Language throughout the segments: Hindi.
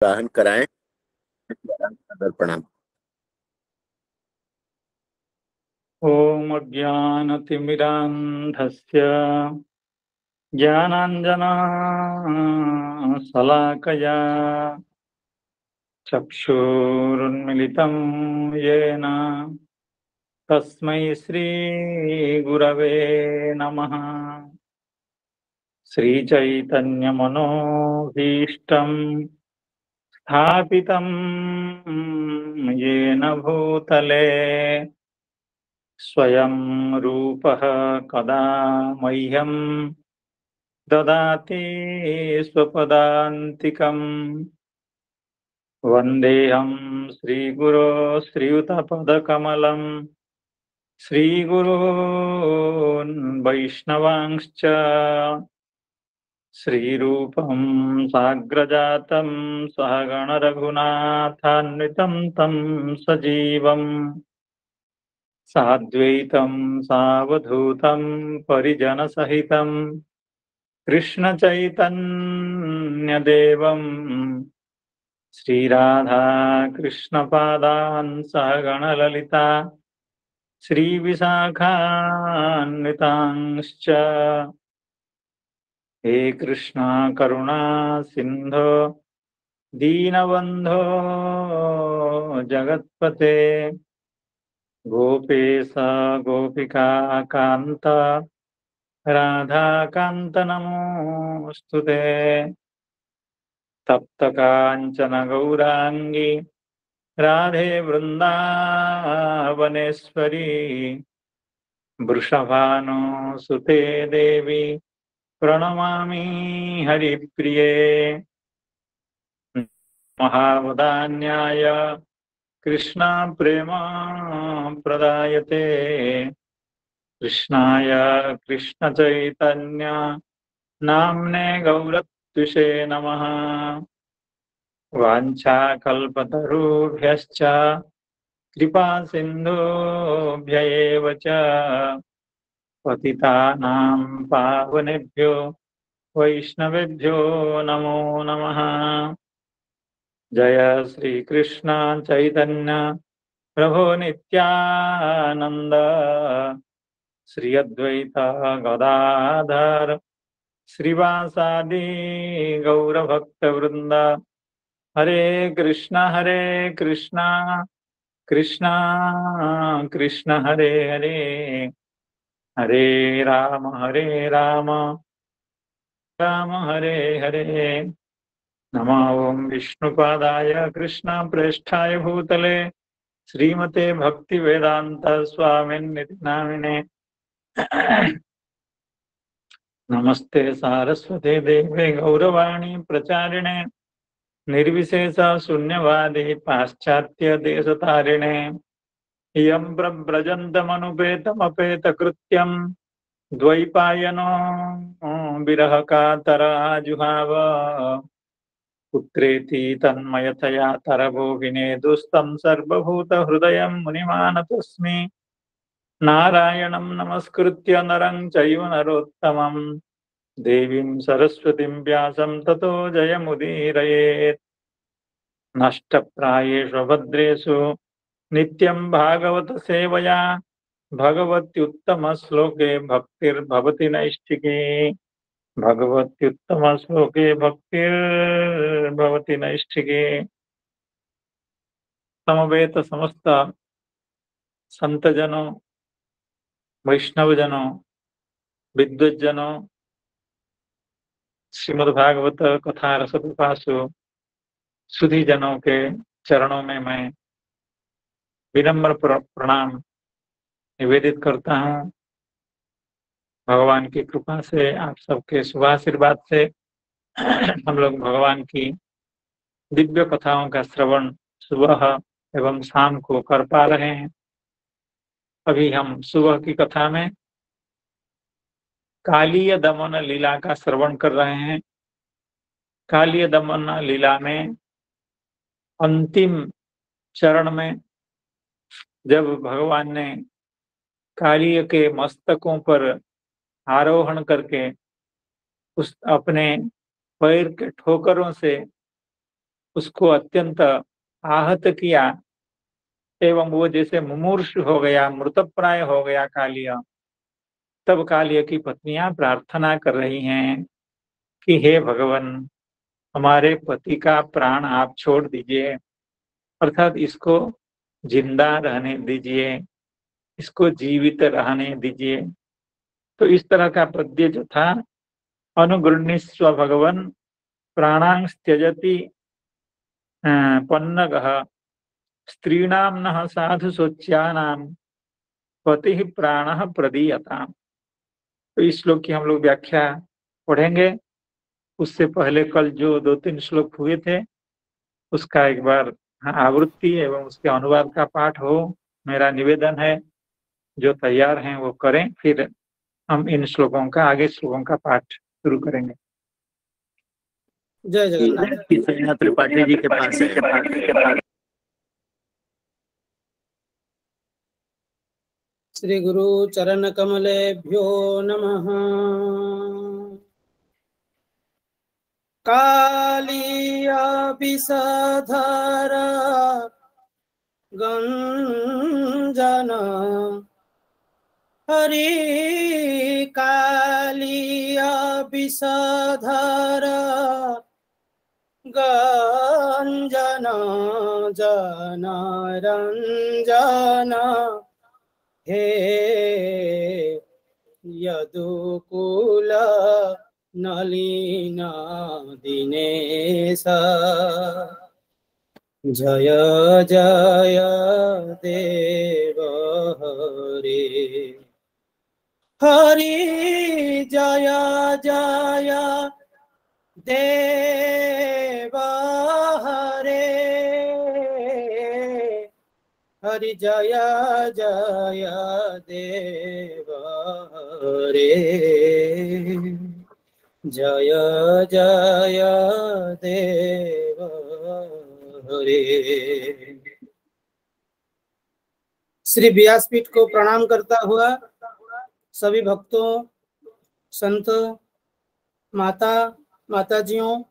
ग्रहण कराएं। सादर प्रणाम। ॐ अज्ञानतिमिरान्धस्य ज्ञानाञ्जनशलाकया चक्षुरुन्मिलितं येन तस्मै श्रीगुरवे नमः। श्रीचैतन्यमनोभीष्टं स्थापितं येन भूतले स्वयं रूपः कदा मह्यं ददाति स्वपदान्तिकम्। वन्देऽहं श्रीगुरो श्रीयुतपदकमलं श्रीगुरोन् वैष्णवांश्च श्रीरूपं साग्रजातं सहगणरघुनाथान्वितं तं सजीवम् साद्वैतं सावधूतं परिजनसहितं कृष्णचैतन्यदेवं श्रीराधा कृष्णपादान् सहगणललिता श्रीविशाखान्वितांश्च। हे कृष्णा करुणा सिन्धो दीनबन्धो जगत्पते गोपेश गोपिका कान्त राधाकान्त नमोऽस्तुते। तप्त काञ्चन गौराङ्गी राधे वृन्दावनेश्वरी वृषभानुसुते देवी प्रणमामि हरिप्रिये। महावदान्याय कृष्णा प्रेम प्रदायते कृष्णाय कृष्ण चैतन्य नाम्ने गौरत्विषे नमः। वाञ्छाकल्पतरुभ्यश्च कृपा सिन्धुभ्य एव च पतितानां पावनेभ्यो वैष्णवेभ्यो नमो नमः। जय श्री कृष्ण चैतन्य प्रभो नित्यानंद श्री अद्वैत गदाधर श्रीवासादि गौरभक्तवृंद। हरे कृष्णा कृष्णा कृष्ण हरे हरे हरे राम राम हरे हरे। नमो ओं विष्णुपादाय कृष्णप्रेष्ठाय भूतले श्रीमते भक्तिवेदांत स्वामिन्निति नामिने। नमस्ते सारस्वते देवे गौरवाणी प्रचारिणे निर्विशेष शून्यवादी पाश्चात्य देशतारिणे। इयं प्रव्रजन्तमनुपेतमपेतकृत्यं द्वैपायनो विरह कातराजुहाव पुत्रेति तन्मयतया तरभोगिने दुस्तं सर्वभूतहृदयं मुनिमानतोऽस्मि। नारायणं नमस्कृत्य नरं चैव नरोत्तमं देवीं सरस्वतीं व्यासं ततो जयमुदीरयेत्। नष्टप्रायेषु भद्रेषु नित्यं भागवत सेवया भगवत्युत्तमश्लोके भक्तिर्भवति नैष्ठिकी। भगवत्युत्तम श्लोके भक्तिर्भवति नैष्ठिकी। समवेत समस्त संतजनों वैष्णवजनों विद्वज्जनों श्रीमद्भागवत कथा रसपिपासु सुधी जनों के चरणों में मैं विनम्र प्रणाम निवेदित करता हूँ। भगवान की कृपा से आप सबके शुभाशीर्वाद से हम लोग भगवान की दिव्य कथाओं का श्रवण सुबह एवं शाम को कर पा रहे हैं। अभी हम सुबह की कथा में कालीय दमन लीला का श्रवण कर रहे हैं। कालीय दमन लीला में अंतिम चरण में जब भगवान ने कालीय के मस्तकों पर आरोहण करके उस अपने पैर के ठोकरों से उसको अत्यंत आहत किया एवं वो जैसे मुमूर्षु हो गया, मृतप्राय हो गया कालिय। तब कालिय की पत्नियां प्रार्थना कर रही हैं कि हे भगवान, हमारे पति का प्राण आप छोड़ दीजिए, अर्थात इसको जिंदा रहने दीजिए, इसको जीवित रहने दीजिए। तो इस तरह का पद्य जो था, अनुगृह्णीस्व भगवन् प्राणां त्यजति पन्नगः स्त्रीणां नः साधु शोच्यानां पतिः प्राणः प्रदीयताम्। तो इस श्लोक की हम लोग व्याख्या पढ़ेंगे। उससे पहले कल जो 2-3 श्लोक हुए थे उसका एक बार आवृत्ति एवं उसके अनुवाद का पाठ हो, मेरा निवेदन है। जो तैयार हैं वो करें, फिर हम इन श्लोकों का आगे श्लोकों का पाठ शुरू करेंगे। जय जगन्नाथ। त्रिपाठी जी के पास है। श्री गुरु चरण कमलेभ्यो नमः। कालिया विषधर गंजन हरि कालिया विषधर गंजन जन रंजन हे यदुकुल नलिना दिनेश जय जय देव हरे हरि जय जय देव हरे हरि जय जय देव हरे जय जय देव हरे। श्री व्यासपीठ को प्रणाम करता हुआ सभी भक्तों, संत, माताजियों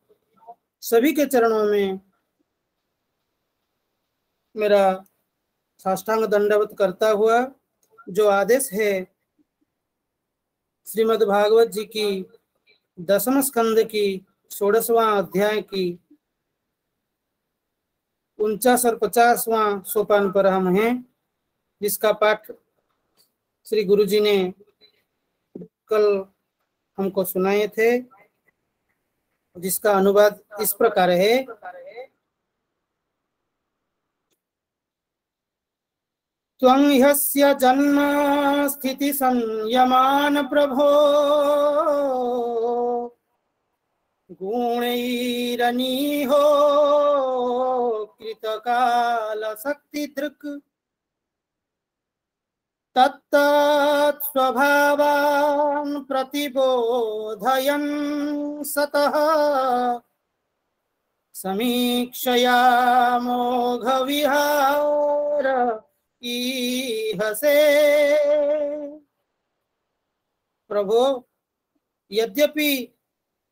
सभी के चरणों में मेरा साष्टांग दंडवत करता हुआ जो आदेश है श्रीमद् भागवत जी की 10वें स्कंद की 16वां अध्याय की 49 और 50वां सोपान पर हम हैं, जिसका पाठ श्री गुरु जी ने कल हमको सुनाए थे, जिसका अनुवाद इस प्रकार है। त्वं ह्यस्य जन्म स्थिति संयमान प्रभो गुणैरनीहो कृतकाल शक्ति दृक् तत्तत् स्वभावान् प्रतिबोधयन् सतः समीक्षया मोघ विहार ईहसे। प्रभो, यद्यपि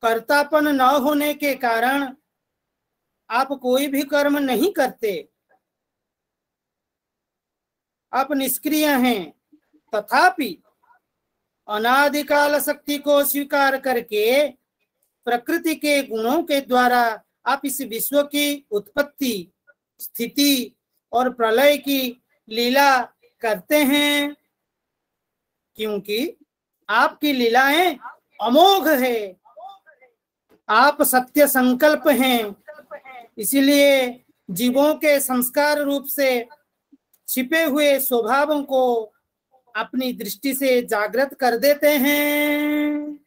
कर्तापन न होने के कारण आप कोई भी कर्म नहीं करते, आप निष्क्रिय हैं, तथापि अनादिकाल शक्ति को स्वीकार करके प्रकृति के गुणों के द्वारा आप इस विश्व की उत्पत्ति, स्थिति और प्रलय की लीला करते हैं, क्योंकि आपकी लीलाएं अमोघ है। आप सत्य संकल्प हैं, इसीलिए जीवों के संस्कार रूप से छिपे हुए स्वभावों को अपनी दृष्टि से जागृत कर देते हैं।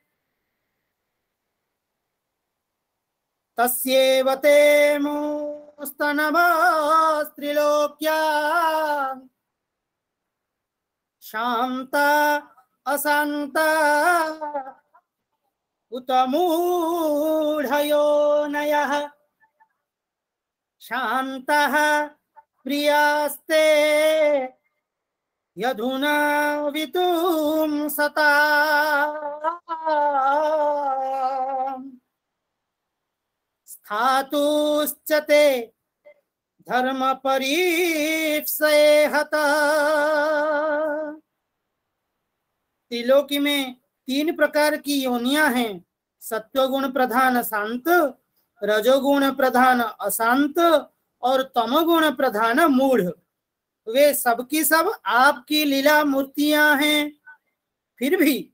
तस्यैव ते मोस्तनमस्त्रिलोक्या शान्ता अशान्ता उत मूढयोनयः शान्तः प्रियास्ते यधुना वितुं सता। धातुश्चते धर्म परीक्षये हता। त्रिलोकी में 3 प्रकार की योनियां हैं, सत्वगुण प्रधान शांत, रजोगुण प्रधान अशांत और तमोगुण प्रधान मूढ़। वे सबकी सब आपकी लीला मूर्तियां हैं। फिर भी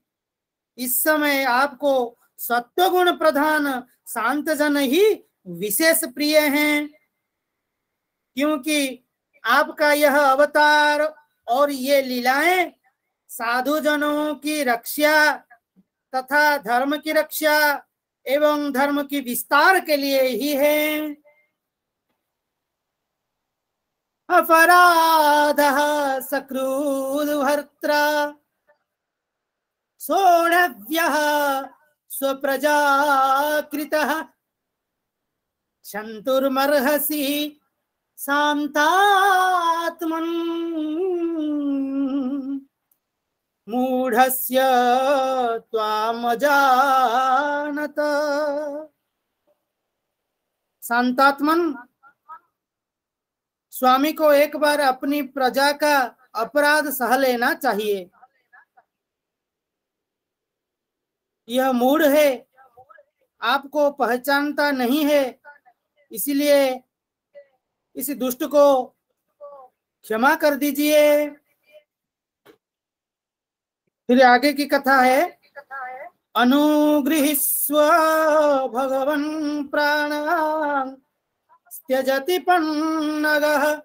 इस समय आपको सत्वगुण प्रधान शांत जन ही विशेष प्रिय हैं, क्योंकि आपका यह अवतार और ये लीलाएं साधु जनों की रक्षा तथा धर्म की रक्षा एवं धर्म की विस्तार के लिए ही है। अपराधः सकृद्भर्त्रा सोढव्यः स्वप्रजाकृतः क्षन्तुर्मर्हसि शान्तात्मन् मूढ़स्य त्वामजानत। शांतात्मन, स्वामी को एक बार अपनी प्रजा का अपराध सह लेना चाहिए। यह मूढ़ है, आपको पहचानता नहीं है, इसलिए इस दुष्ट को क्षमा कर दीजिए। फिर आगे की कथा है, अनुगृहीस्व भगवन् प्राणान् त्यजति पन्नगः।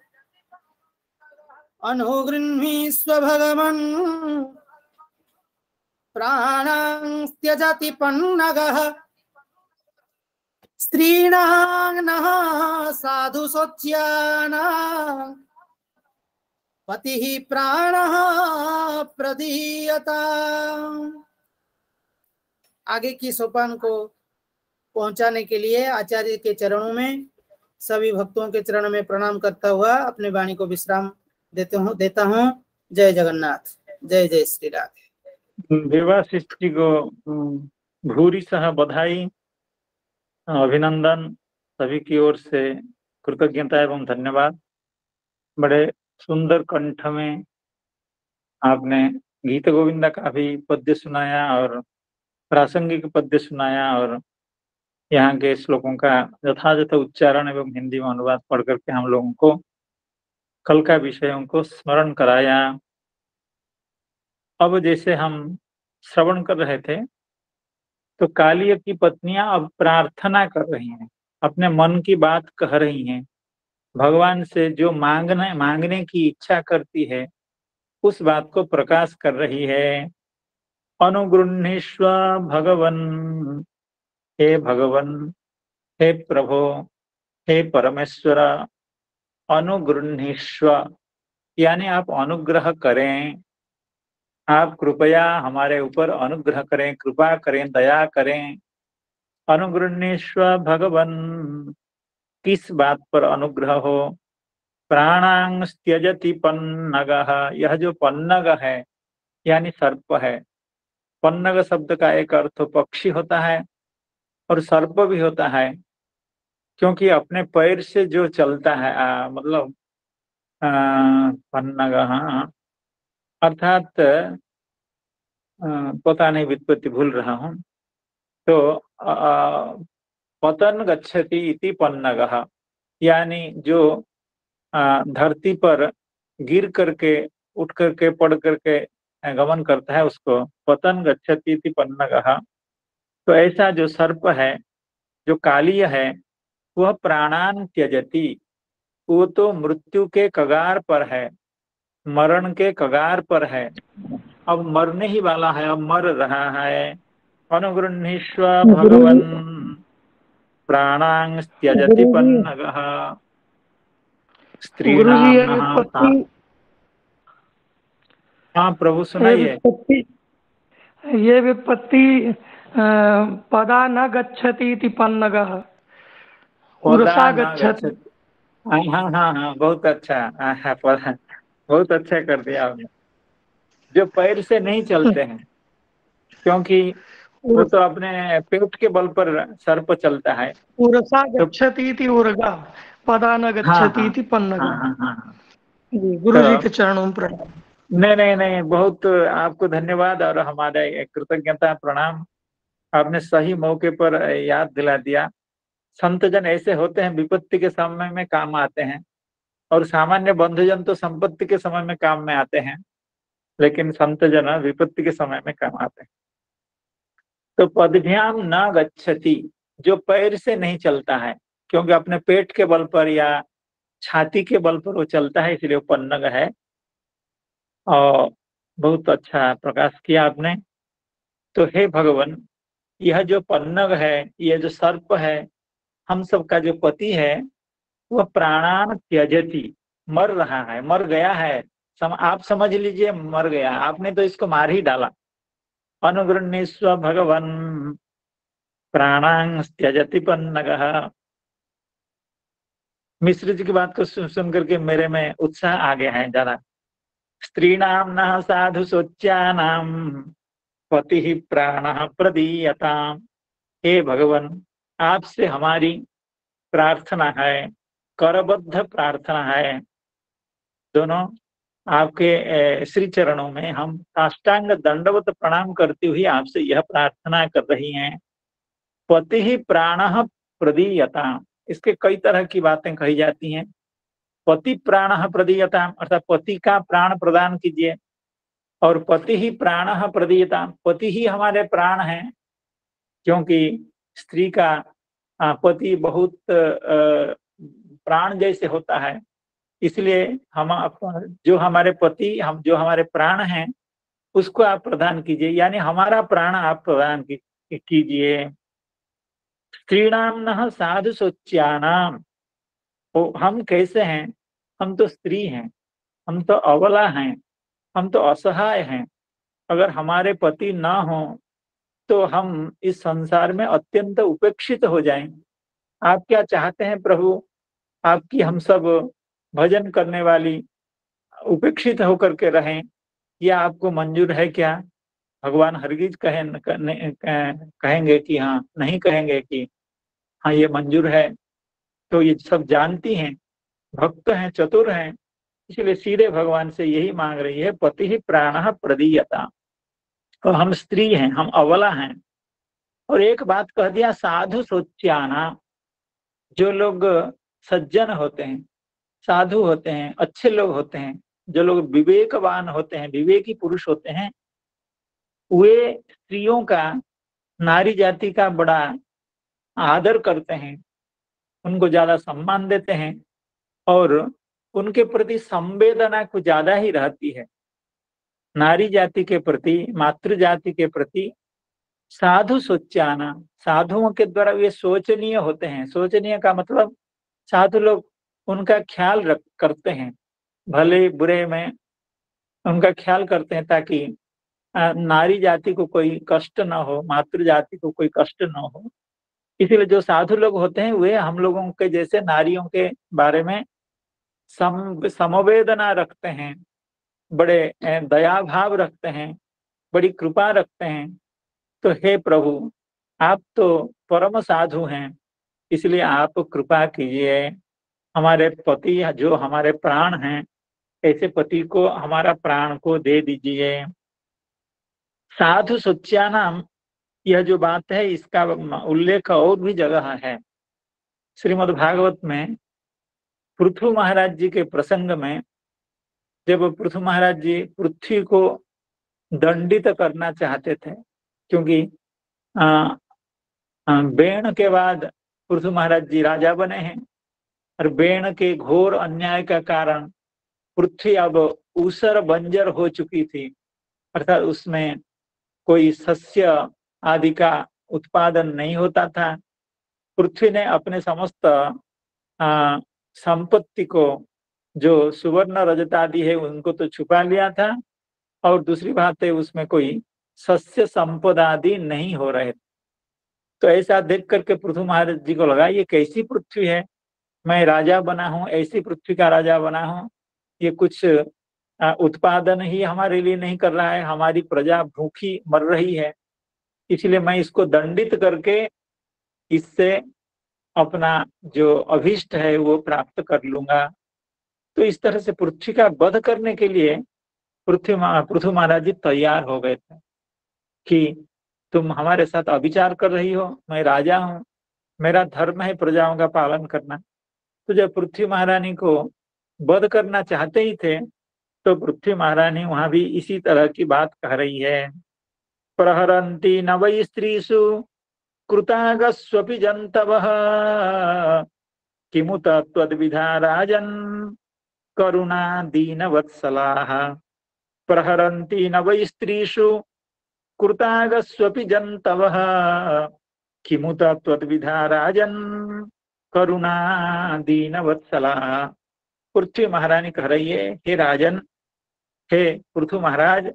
अनुगृह्णीस्व भगवन् प्राणान् त्यजति पन्नगः। स्त्रीणां नः साधु शौच्यानां पतिः प्राणः प्रदीयता। आगे की सोपान को पहुंचाने के लिए आचार्य के चरणों में सभी भक्तों के चरण में प्रणाम करता हुआ अपने वाणी को विश्राम देता हूँ। जय जगन्नाथ, जय जय श्री राधे। देवाशीष जी को भूरी सह बधाई, अभिनंदन, सभी की ओर से कृतज्ञता एवं धन्यवाद। बड़े सुंदर कंठ में आपने गीत गोविंदा का भी पद्य सुनाया और प्रासंगिक पद्य सुनाया, और यहाँ के श्लोकों का यथायथ उच्चारण एवं हिंदी में अनुवाद पढ़ करके हम लोगों को कल का विषयों को स्मरण कराया। अब जैसे हम श्रवण कर रहे थे तो कालिय की पत्नियां अब प्रार्थना कर रही हैं, अपने मन की बात कह रही हैं, भगवान से जो मांगने की इच्छा करती है उस बात को प्रकाश कर रही है। अनुगृह्णीष्व भगवन्, हे भगवन, हे प्रभो, हे परमेश्वर, अनुगृह्णीष्व यानी आप अनुग्रह करें, आप कृपया हमारे ऊपर अनुग्रह करें, कृपा करें, दया करें। अनुगृह्णीष्व भगवन्, किस बात पर अनुग्रह हो? प्राणां त्यजति पन्नगः, यह जो पन्नग है यानी सर्प है। पन्नग शब्द का एक अर्थ पक्षी होता है और सर्प भी होता है, क्योंकि अपने पैर से जो चलता है मतलब पन्नगः अर्थात पता नहीं, व्युत्पत्ति भूल रहा हूँ। तो पतन गच्छति इति पन्नगः, यानी जो धरती पर गिर करके, उठ करके, पड़ करके गमन करता है उसको पतन गच्छति इति पन्नगः। तो ऐसा जो सर्प है, जो कालीय है, वह प्राणान त्यजति, वो तो मृत्यु के कगार पर है, मरण के कगार पर है, अब मरने ही वाला है, अब मर रहा है। अनुगृह्णीष्व भगवन् प्राणां त्यजति पन्नगः। स्त्रीणां, हाँ प्रभु सुनाइए। ये विपत्ति पदा न गच्छति इति पन्नगः, पुरुषा गच्छति। हाँ हाँ हाँ, बहुत अच्छा, बहुत अच्छा कर दिया आपने। जो पैर से नहीं चलते हैं, क्योंकि वो तो अपने पेट के बल पर सर्प चलता है। उरसा गच्छति इति उर्गा, पदा न हाँ गच्छति हाँ इति पन्नगा। हाँ हाँ हाँ। जी, गुरु जी तो के चरणों में प्रणाम। नहीं नहीं नहीं, बहुत आपको धन्यवाद और हमारे कृतज्ञता प्रणाम। आपने सही मौके पर याद दिला दिया। संतजन ऐसे होते हैं, विपत्ति के समय में काम आते हैं, और सामान्य बंधुजन तो संपत्ति के समय में काम में आते हैं, लेकिन संतजन विपत्ति के समय में काम आते हैं। तो पदभ्याम न गच्छति, जो पैर से नहीं चलता है, क्योंकि अपने पेट के बल पर या छाती के बल पर वो चलता है, इसलिए वो पन्नग है। और बहुत अच्छा प्रकाश किया आपने। तो हे भगवान, यह जो पन्नग है, यह जो सर्प है, हम सबका जो पति है, वह प्राणान त्यजति, मर रहा है, मर गया है। आप समझ लीजिए मर गया, आपने तो इसको मार ही डाला। अनुगृह्णीस्व भगवन् प्राणां त्यजति पन्नगः। मिश्र जी की बात को सुन करके मेरे में उत्साह आ गया है ज्यादा। स्त्रीणाम न साधु सोच्यानाम पति प्राण प्रदीयताम। हे भगवान, आपसे हमारी प्रार्थना है, करबद्ध प्रार्थना है। दोनों आपके श्री चरणों में हम साष्टांग दंडवत प्रणाम करती हुई आपसे यह प्रार्थना कर रही हैं। पति ही प्राण प्रदीयता, इसके कई तरह की बातें कही जाती हैं। पति प्राण प्रदीयता अर्थात पति का प्राण प्रदान कीजिए, और पति ही प्राण प्रदीयता, पति ही हमारे प्राण हैं, क्योंकि स्त्री का पति बहुत प्राण जैसे होता है। इसलिए हम जो हमारे पति, हम जो हमारे प्राण हैं, उसको आप प्रदान कीजिए, यानी हमारा प्राण आप प्रदान कीजिए। स्त्रीणाम न साधु सोच्यानाम, तो हम कैसे हैं? हम तो स्त्री हैं, हम तो अबला हैं, हम तो असहाय हैं। अगर हमारे पति ना हो तो हम इस संसार में अत्यंत उपेक्षित हो जाएंगे। आप क्या चाहते हैं प्रभु? आपकी हम सब भजन करने वाली उपेक्षित होकर के रहें, या आपको मंजूर है क्या? भगवान हरगिज कहेंगे कि हाँ, नहीं कहेंगे कि हाँ ये मंजूर है। तो ये सब जानती हैं, भक्त हैं, चतुर हैं, इसलिए सीधे भगवान से यही मांग रही है, पति ही प्राण प्रदीयता। तो हम स्त्री हैं, हम अबला हैं। और एक बात कह दिया, साधु सोच्याना, जो लोग सज्जन होते हैं, साधु होते हैं, अच्छे लोग होते हैं, जो लोग विवेकवान होते हैं, विवेकी पुरुष होते हैं, वे स्त्रियों का, नारी जाति का बड़ा आदर करते हैं, उनको ज्यादा सम्मान देते हैं, और उनके प्रति संवेदना कुछ ज्यादा ही रहती है। नारी जाति के प्रति, मातृ जाति के प्रति साधु सोच्याना, साधुओं के द्वारा वे शोचनीय होते हैं। शोचनीय का मतलब साधु लोग उनका ख्याल करते हैं, भले बुरे में उनका ख्याल करते हैं, ताकि नारी जाति को कोई कष्ट न हो, मातृ जाति को कोई कष्ट न हो। इसीलिए जो साधु लोग होते हैं वे हम लोगों के जैसे नारियों के बारे में समवेदना रखते हैं, बड़े दया भाव रखते हैं, बड़ी कृपा रखते हैं। तो हे प्रभु, आप तो परम साधु हैं, इसलिए आप कृपा कीजिए। हमारे पति जो हमारे प्राण हैं, ऐसे पति को, हमारा प्राण को दे दीजिए। साधु सोच्यानाम, यह जो बात है इसका उल्लेख और भी जगह है। श्रीमद् भागवत में पृथु महाराज जी के प्रसंग में, जब पृथु महाराज जी पृथ्वी को दंडित करना चाहते थे, क्योंकि बेण के बाद पृथु महाराज जी राजा बने हैं, और बेण के घोर अन्याय का कारण पृथ्वी अब ऊसर बंजर हो चुकी थी, अर्थात उसमें कोई सस्य आदि का उत्पादन नहीं होता था। पृथ्वी ने अपने समस्त संपत्ति को, जो सुवर्ण रजत आदि है, उनको तो छुपा लिया था, और दूसरी बात है उसमें कोई सस्य संपदा आदि नहीं हो रहे। तो ऐसा देख करके पृथु महाराज जी को लगा, ये कैसी पृथ्वी है, मैं राजा बना हूँ, ऐसी पृथ्वी का राजा बना हूँ, ये कुछ उत्पादन ही हमारे लिए नहीं कर रहा है, हमारी प्रजा भूखी मर रही है। इसलिए मैं इसको दंडित करके इससे अपना जो अभीष्ट है वो प्राप्त कर लूंगा। तो इस तरह से पृथ्वी का वध करने के लिए पृथु महाराज जी तैयार हो गए थे कि तुम हमारे साथ अविचार कर रही हो, मैं राजा हूँ, मेरा धर्म है प्रजाओं का पालन करना। तो जब पृथ्वी महारानी को वध करना चाहते ही थे तो पृथ्वी महारानी वहां भी इसी तरह की बात कह रही है। प्रहरन्ति न वै स्त्रीषु कृतागस्वपि जन्तवः किमुत त्वद्विधा राजन् करुणा दीनवत्सलाः। प्रहरन्ति न वै स्त्रीषु कृतागस्वपि जन्तवः किमुत त्वद्विधा राजन् करुणा दीनवत्सलाः। पृथ्वी महारानी कह रही है, हे राजन, हे पृथु महाराज,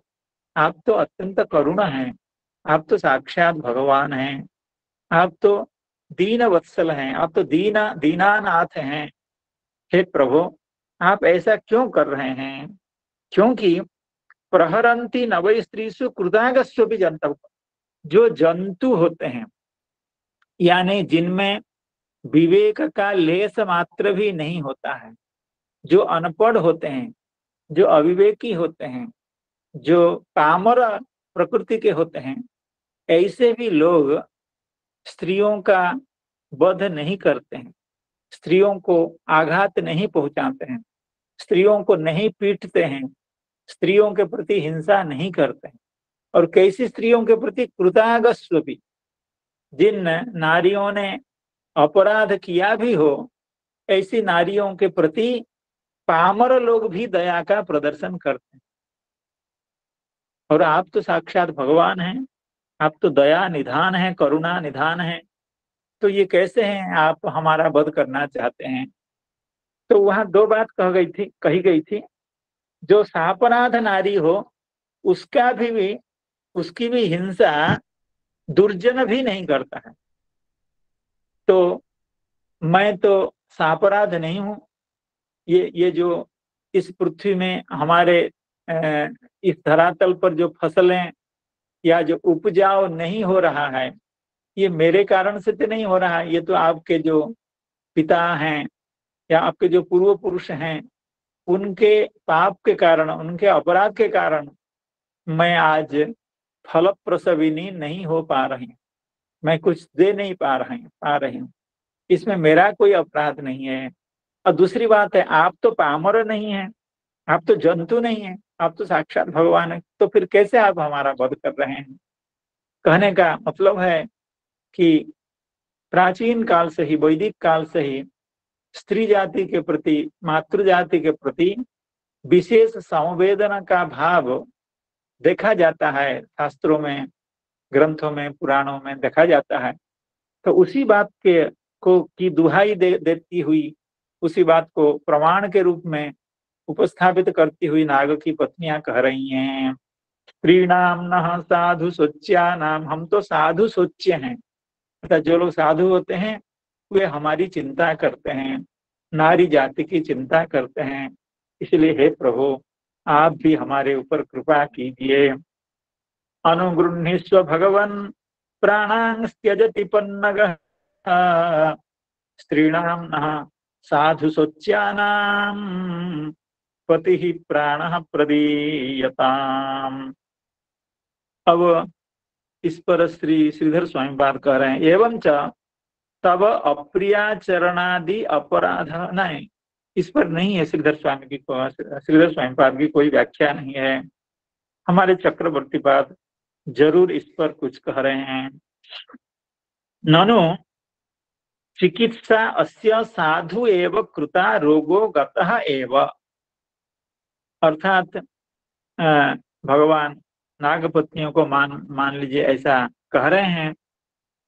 आप तो अत्यंत करुण हैं, आप तो साक्षात भगवान हैं, आप तो दीन वत्सल हैं, आप तो दीनानाथ हैं। हे प्रभु, आप ऐसा क्यों कर रहे हैं? क्योंकि प्रहरंती नवै स्त्रीषु कृतागस्व भी जंतव, जो जंतु होते हैं यानी जिनमें विवेक का लेस मात्र भी नहीं होता है, जो अनपढ़ होते हैं, जो अविवेकी होते हैं, जो पामर प्रकृति के होते हैं, ऐसे भी लोग स्त्रियों का वध नहीं करते हैं, स्त्रियों को आघात नहीं पहुंचाते हैं, स्त्रियों को नहीं पीटते हैं, स्त्रियों के प्रति हिंसा नहीं करते हैं। और कैसी स्त्रियों के प्रति? कृतागस्व भी, जिन नारियों ने अपराध किया भी हो, ऐसी नारियों के प्रति पामर लोग भी दया का प्रदर्शन करते हैं। और आप तो साक्षात भगवान हैं, आप तो दया निधान है, करुणा निधान है, तो ये कैसे हैं आप हमारा वध करना चाहते हैं? तो वहां दो बात कही गई थी। जो सापराध नारी हो उसकी भी हिंसा दुर्जन भी नहीं करता है। तो मैं तो सापराध नहीं हूं, ये जो इस पृथ्वी में हमारे इस धरातल पर जो फसलें या जो उपजाऊ नहीं हो रहा है, ये मेरे कारण से तो नहीं हो रहा है, ये तो आपके जो पिता हैं या आपके जो पूर्व पुरुष हैं, उनके पाप के कारण, उनके अपराध के कारण मैं आज फल प्रसविनी नहीं हो पा रही, मैं कुछ दे नहीं पा रही हूँ। इसमें मेरा कोई अपराध नहीं है। और दूसरी बात है, आप तो पामर नहीं है, आप तो जंतु नहीं है, आप तो साक्षात भगवान है, तो फिर कैसे आप हमारा वध कर रहे हैं? कहने का मतलब है कि प्राचीन काल से ही, वैदिक काल से ही स्त्री जाति के प्रति, मातृ जाति के प्रति विशेष संवेदना का भाव देखा जाता है, शास्त्रों में, ग्रंथों में, पुराणों में देखा जाता है। तो उसी बात की दुहाई देती हुई, उसी बात को प्रमाण के रूप में उपस्थापित करती हुई नाग की पत्नियां कह रही हैं, स्त्रीणाम नः साधु सोच्या नाम, हम तो साधु सोच्य हैं, अर्थात जो लोग साधु होते हैं वे हमारी चिंता करते हैं, नारी जाति की चिंता करते हैं। इसलिए हे प्रभु, आप भी हमारे ऊपर कृपा कीजिए। अनुगृह्णीष्व भगवन् प्राणां त्यजति पन्नगः स्त्रीणां नः साधु सोच्यानां पतिः प्राणः प्रदीयताम्। अब इस पर श्रीधर स्वामी बात कर रहे हैं, एवं च तब अप्रियाचरणादि अपराध, नहीं, इस पर नहीं है श्रीधर स्वामी पाद की कोई व्याख्या नहीं है। हमारे चक्रवर्ती पाद जरूर इस पर कुछ कह रहे हैं। ननु चिकित्सा अस्य साधु एव कृता रोगो गतः एव, अर्थात भगवान नागपत्नियों को मान लीजिए ऐसा कह रहे हैं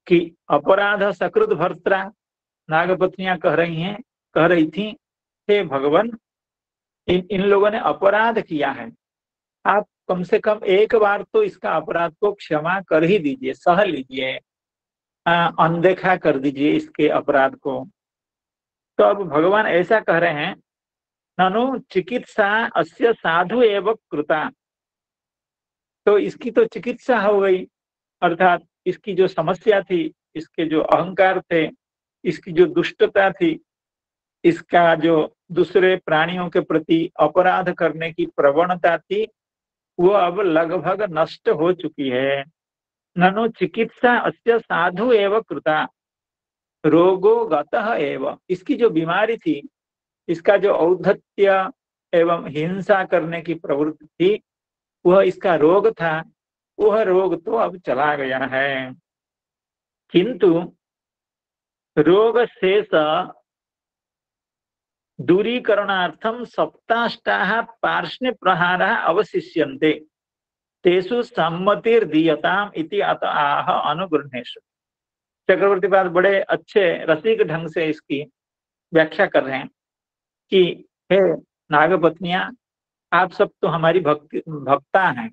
कि अपराध सकृत भर्त्रा, नागपत्नियां कह रही थी, हे भगवान, इन लोगों ने अपराध किया है, आप कम से कम एक बार तो इसका अपराध को क्षमा कर ही दीजिए, सह लीजिए, अनदेखा कर दीजिए इसके अपराध को। तो अब भगवान ऐसा कह रहे हैं, ननु चिकित्सा अस्य साधु एव कृता, तो इसकी तो चिकित्सा हो गई, अर्थात इसकी जो समस्या थी, इसके जो अहंकार थे, इसकी जो दुष्टता थी, इसका जो दूसरे प्राणियों के प्रति अपराध करने की प्रवणता थी, वो अब लगभग नष्ट हो चुकी है। ननु चिकित्सा अस्य साधु एव कृता रोगो गतः एव। इसकी जो बीमारी थी, इसका जो औद्धत्य एवं हिंसा करने की प्रवृत्ति थी, वह इसका रोग था, वह रोग तो अब चला गया है। किंतु रोग शेष दूरीकरणार्थम सप्ताष्टाः पार्ष्ण्य प्रहारः अवशिष्यन्ते तेषु सम्मतिर्दीयताम् इति अत आह अनुगृह्णेषु। चक्रवर्ती पाद बड़े अच्छे रसिक ढंग से इसकी व्याख्या कर रहे हैं कि हे नागपत्नियां, आप सब तो हमारी भक्ता हैं,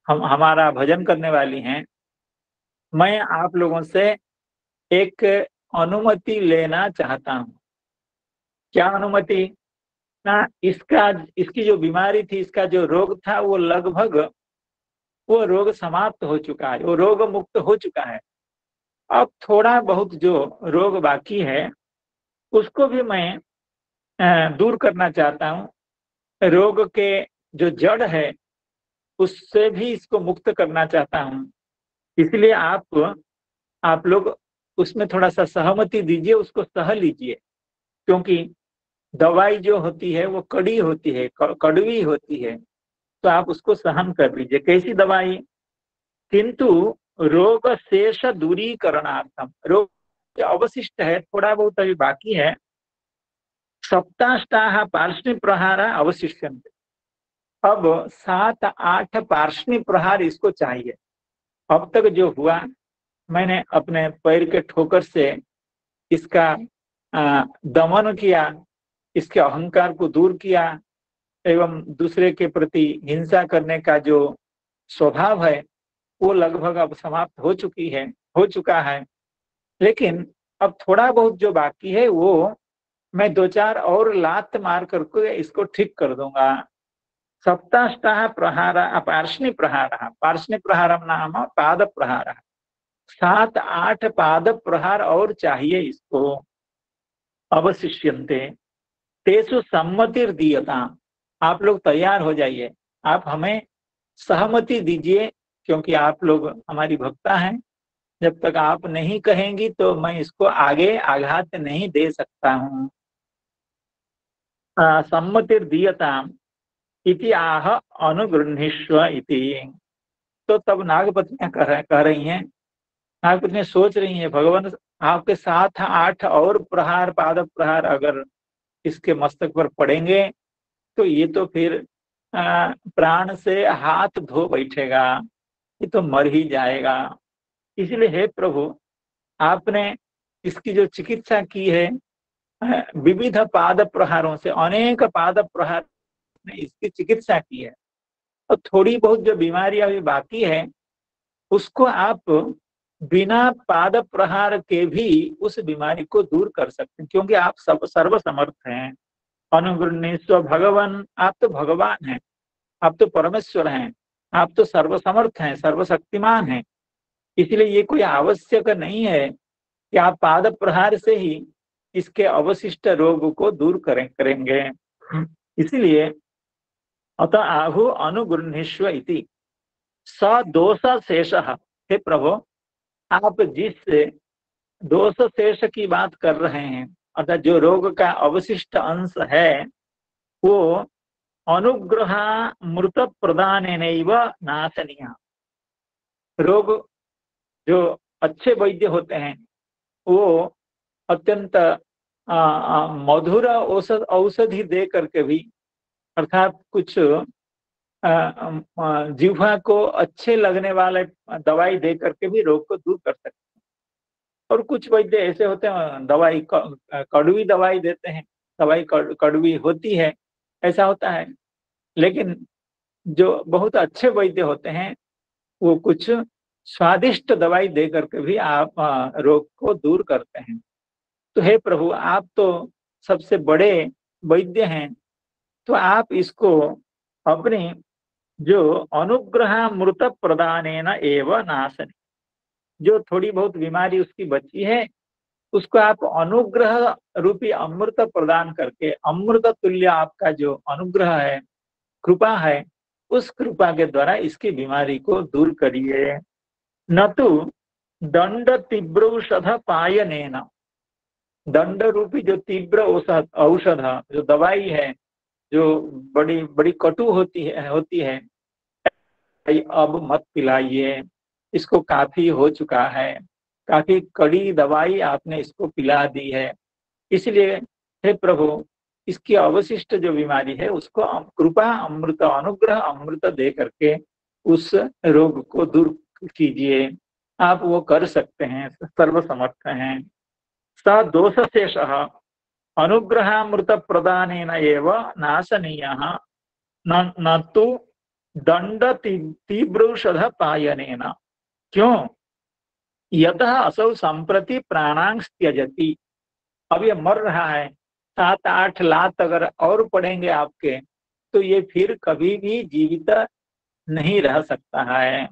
हम हमारा भजन करने वाली हैं। मैं आप लोगों से एक अनुमति लेना चाहता हूं। क्या अनुमति? ना, इसकी जो बीमारी थी, इसका जो रोग था, वो लगभग वो रोग समाप्त हो चुका है, वो रोग मुक्त हो चुका है। अब थोड़ा बहुत जो रोग बाकी है उसको भी मैं दूर करना चाहता हूँ। रोग के जो जड़ है उससे भी इसको मुक्त करना चाहता हूँ। इसलिए आप लोग उसमें थोड़ा सा सहमति दीजिए, उसको सह लीजिए, क्योंकि दवाई जो होती है वो कड़ी होती है, कड़वी होती है, तो आप उसको सहन कर लीजिए। कैसी दवाई? किंतु रोग शेष दूरीकरणार्थम, रोग अवशिष्ट है, थोड़ा बहुत अभी बाकी है, सप्ताष्टाः पार्ष्ण्य प्रहार अवशिष्यन्ते। अब 7-8 पार्ष्ण्य प्रहार इसको चाहिए। अब तक जो हुआ, मैंने अपने पैर के ठोकर से इसका दमन किया, इसके अहंकार को दूर किया, एवं दूसरे के प्रति हिंसा करने का जो स्वभाव है वो लगभग अब समाप्त हो चुका है। लेकिन अब थोड़ा बहुत जो बाकी है वो मैं 2-4 और लात मार करके इसको ठीक कर दूंगा। सप्ताष्टाः प्रहार पार्ष्ण्य प्रहार, पार्ष्ण्य प्रहारम नाम पाद प्रहार, 7-8 पाद प्रहार और चाहिए इसको। अवशिष्यन्ते तेषु सम्मतिर्दीयता, आप लोग तैयार हो जाइए, आप हमें सहमति दीजिए, क्योंकि आप लोग हमारी भक्ता हैं। जब तक आप नहीं कहेंगी तो मैं इसको आगे आघात नहीं दे सकता हूँ। सम्मतिर्दीयताम् इति आह अनुगृह्णीष्व इति। तो तब नागपत्नियां कह रही हैं, नागपत्नियां सोच रही हैं, भगवान आपके 7-8 और प्रहार, पाद प्रहार अगर इसके मस्तक पर पड़ेंगे तो ये तो फिर प्राण से हाथ धो बैठेगा, ये तो मर ही जाएगा। इसलिए हे प्रभु, आपने इसकी जो चिकित्सा की है विविध पाद प्रहारों से, अनेक पाद प्रहार ने इसकी चिकित्सा की है, और थोड़ी बहुत जो बीमारी अभी बाकी है उसको आप बिना पाद प्रहार के भी उस बीमारी को दूर कर सकते हैं, क्योंकि आप सब सर्वसमर्थ हैं। अनुगृह्णीष्व भगवान, आप तो भगवान हैं, आप तो परमेश्वर हैं, आप तो सर्वसमर्थ हैं, सर्वशक्तिमान हैं। इसलिए ये कोई आवश्यक नहीं है कि आप पाद प्रहार से ही इसके अवशिष्ट रोग को दूर करेंगे। इसलिए अतः आहु अनुगृह्णीष्व इति सदोष शेष। हे प्रभु, आप जिस दोष शेष की बात कर रहे हैं, अर्थात जो रोग का अवशिष्ट अंश है, वो अनुग्रह मृत प्रदानेनैव नाशनीय। रोग जो अच्छे वैद्य होते हैं वो अत्यंत मधुर औषधि दे करके भी, अर्थात कुछ जिह्वा को अच्छे लगने वाले दवाई दे करके भी रोग को दूर कर सकते हैं। और कुछ वैद्य ऐसे होते हैं, दवाई कड़वी दवाई देते हैं, दवाई कड़वी होती है, ऐसा होता है। लेकिन जो बहुत अच्छे वैद्य होते हैं वो कुछ स्वादिष्ट दवाई दे करके भी आप रोग को दूर करते हैं। तो हे प्रभु, आप तो सबसे बड़े वैद्य हैं, तो आप इसको अपने जो अनुग्रह मृत प्रदानेन एव नाशनी, जो थोड़ी बहुत बीमारी उसकी बची है उसको आप अनुग्रह रूपी अमृत प्रदान करके, अमृत तुल्य आपका जो अनुग्रह है, कृपा है, उस कृपा के द्वारा इसकी बीमारी को दूर करिए। न तो दंड तीव्रौषध पायनेन, दंड रूपी जो तीव्र औषध औषध जो दवाई है, जो बड़ी बड़ी कटु होती है, अब मत पिलाइए, इसको काफी हो चुका है, काफी कड़ी दवाई आपने इसको पिला दी है, इसलिए हे प्रभु इसकी अवशिष्ट जो बीमारी है उसको कृपा अमृत, अनुग्रह अमृत दे करके उस रोग को दूर कीजिए। आप वो कर सकते हैं, सर्वसमर्थ हैं। स दोष शेष अनुग्रहामृत प्रदानेन एव नाशनीयः न तो दंड तीव्रौषध पायनेन। क्यों? यतः असौ संप्रति प्राणांग त्यजति, अब ये मर रहा है, 7-8 लात अगर और पड़ेंगे आपके तो ये फिर कभी भी जीवित नहीं रह सकता है।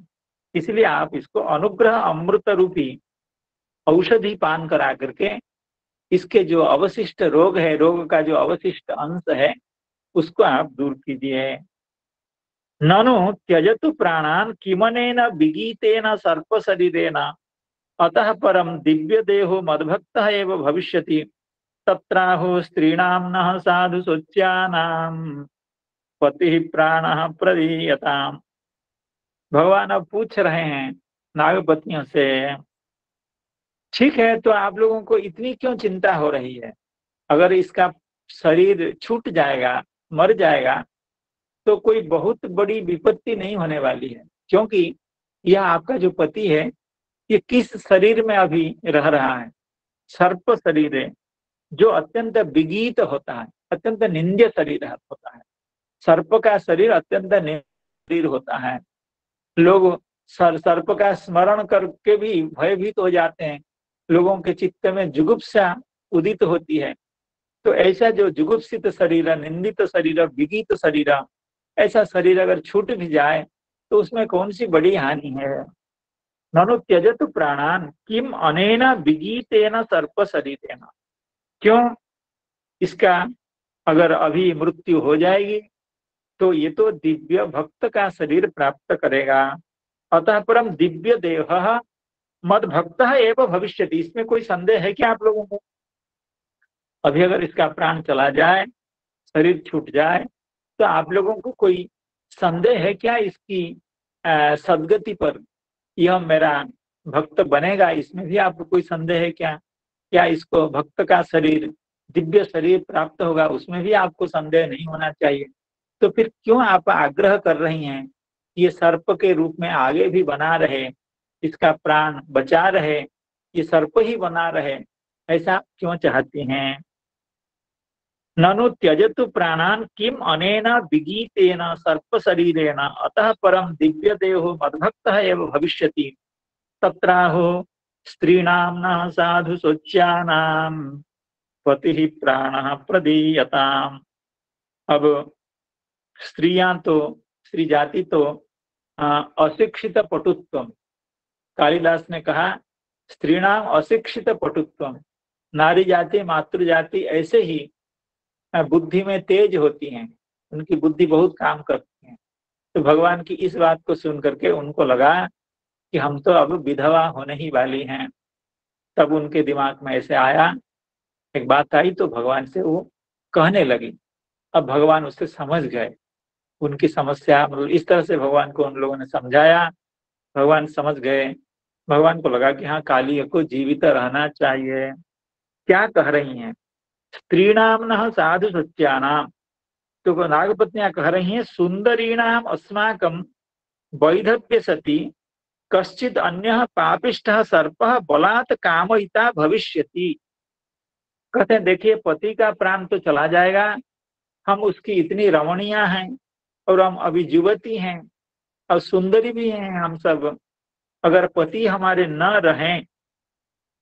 इसलिए आप इसको अनुग्रह अमृत रूपी औषधि पान करा करके इसके जो अवशिष्ट रोग है, रोग का जो अवशिष्ट अंश है, उसको आप दूर कीजिए। ननु त्यजतु प्राणान किमनेन विगीतेन सर्प शरीरेण अतः परम दिव्य देहो मद्भक्तः एव भविष्यति तत्राहो स्त्रीणाम नः साधु सोच्यानाम पति प्राणः प्रदीयताम। भगवान अब पूछ रहे हैं नागपत्नियों से, ठीक है तो आप लोगों को इतनी क्यों चिंता हो रही है? अगर इसका शरीर छूट जाएगा, मर जाएगा, तो कोई बहुत बड़ी विपत्ति नहीं होने वाली है, क्योंकि यह आपका जो पति है ये किस शरीर में अभी रह रहा है? सर्प शरीर है, जो अत्यंत विगीत होता है, अत्यंत निंद्य शरीर होता है। सर्प का शरीर अत्यंत निंद्य शरीर होता है। लोग सर्प का स्मरण करके भी भयभीत हो जाते हैं, लोगों के चित्त में जुगुप्सा उदित होती है। तो ऐसा जो जुगुप्सित शरीर, निंदित शरीर, विगीत शरीर, ऐसा शरीर अगर छूट भी जाए तो उसमें कौन सी बड़ी हानि है? ननु त्यजतु प्राणान किम अनेना विगीतेन सर्प शरीरेण। क्यों? इसका अगर अभी मृत्यु हो जाएगी तो ये तो दिव्य भक्त का शरीर प्राप्त करेगा। अतः परम दिव्य देह मद भक्त एवं भविष्यति। इसमें कोई संदेह है क्या आप लोगों को? अभी अगर इसका प्राण चला जाए, शरीर छूट जाए, तो आप लोगों को कोई संदेह है क्या इसकी सदगति पर? यह मेरा भक्त बनेगा, इसमें भी आपको कोई संदेह है क्या? क्या इसको भक्त का शरीर, दिव्य शरीर प्राप्त होगा, उसमें भी आपको संदेह नहीं होना चाहिए। तो फिर क्यों आप आग्रह कर रही हैं ये सर्प के रूप में आगे भी बना रहे, इसका प्राण बचा रहे, ये सर्प ही बना रहे, ऐसा क्यों चाहती हैं? ननु त्यजतु प्राणान किम अनेना विगीतेन सर्प शरीरेण अतः परम दिव्य देहो मद्भक्तः एव भविष्यति तत्राहो स्त्रीणाम न साधु सोच्यानाम पति प्राणः प्रदीयताम। अब स्त्रियां तो, स्त्री जाति तो अशिक्षित पटुत्व, कालिदास ने कहा स्त्रीणाम अशिक्षित पटुत्व, नारी जाति मातृ जाति ऐसे ही बुद्धि में तेज होती हैं, उनकी बुद्धि बहुत काम करती है। तो भगवान की इस बात को सुन करके उनको लगा कि हम तो अब विधवा होने ही वाली हैं। तब उनके दिमाग में ऐसे आया, एक बात आई तो भगवान से वो कहने लगी। अब भगवान उससे समझ गए उनकी समस्या, मतलब इस तरह से भगवान को उन लोगों ने समझाया, भगवान समझ गए। भगवान को लगा कि हाँ, काली को जीवित रहना चाहिए। क्या कह रही हैं? स्त्रीणाम न साधु सत्यानाम, तो नागपत्नियां कह रही हैं सुंदरीणाम अस्माकं वैधव्य सती कश्चित अन्य पापिष्ठः सर्पः बलात् कामयिता भविष्यति। कहते हैं देखिए पति का प्राण तो चला जाएगा, हम उसकी इतनी रमणीय हैं और हम अभी युवती हैं और सुंदरी भी हैं हम सब, अगर पति हमारे न रहें,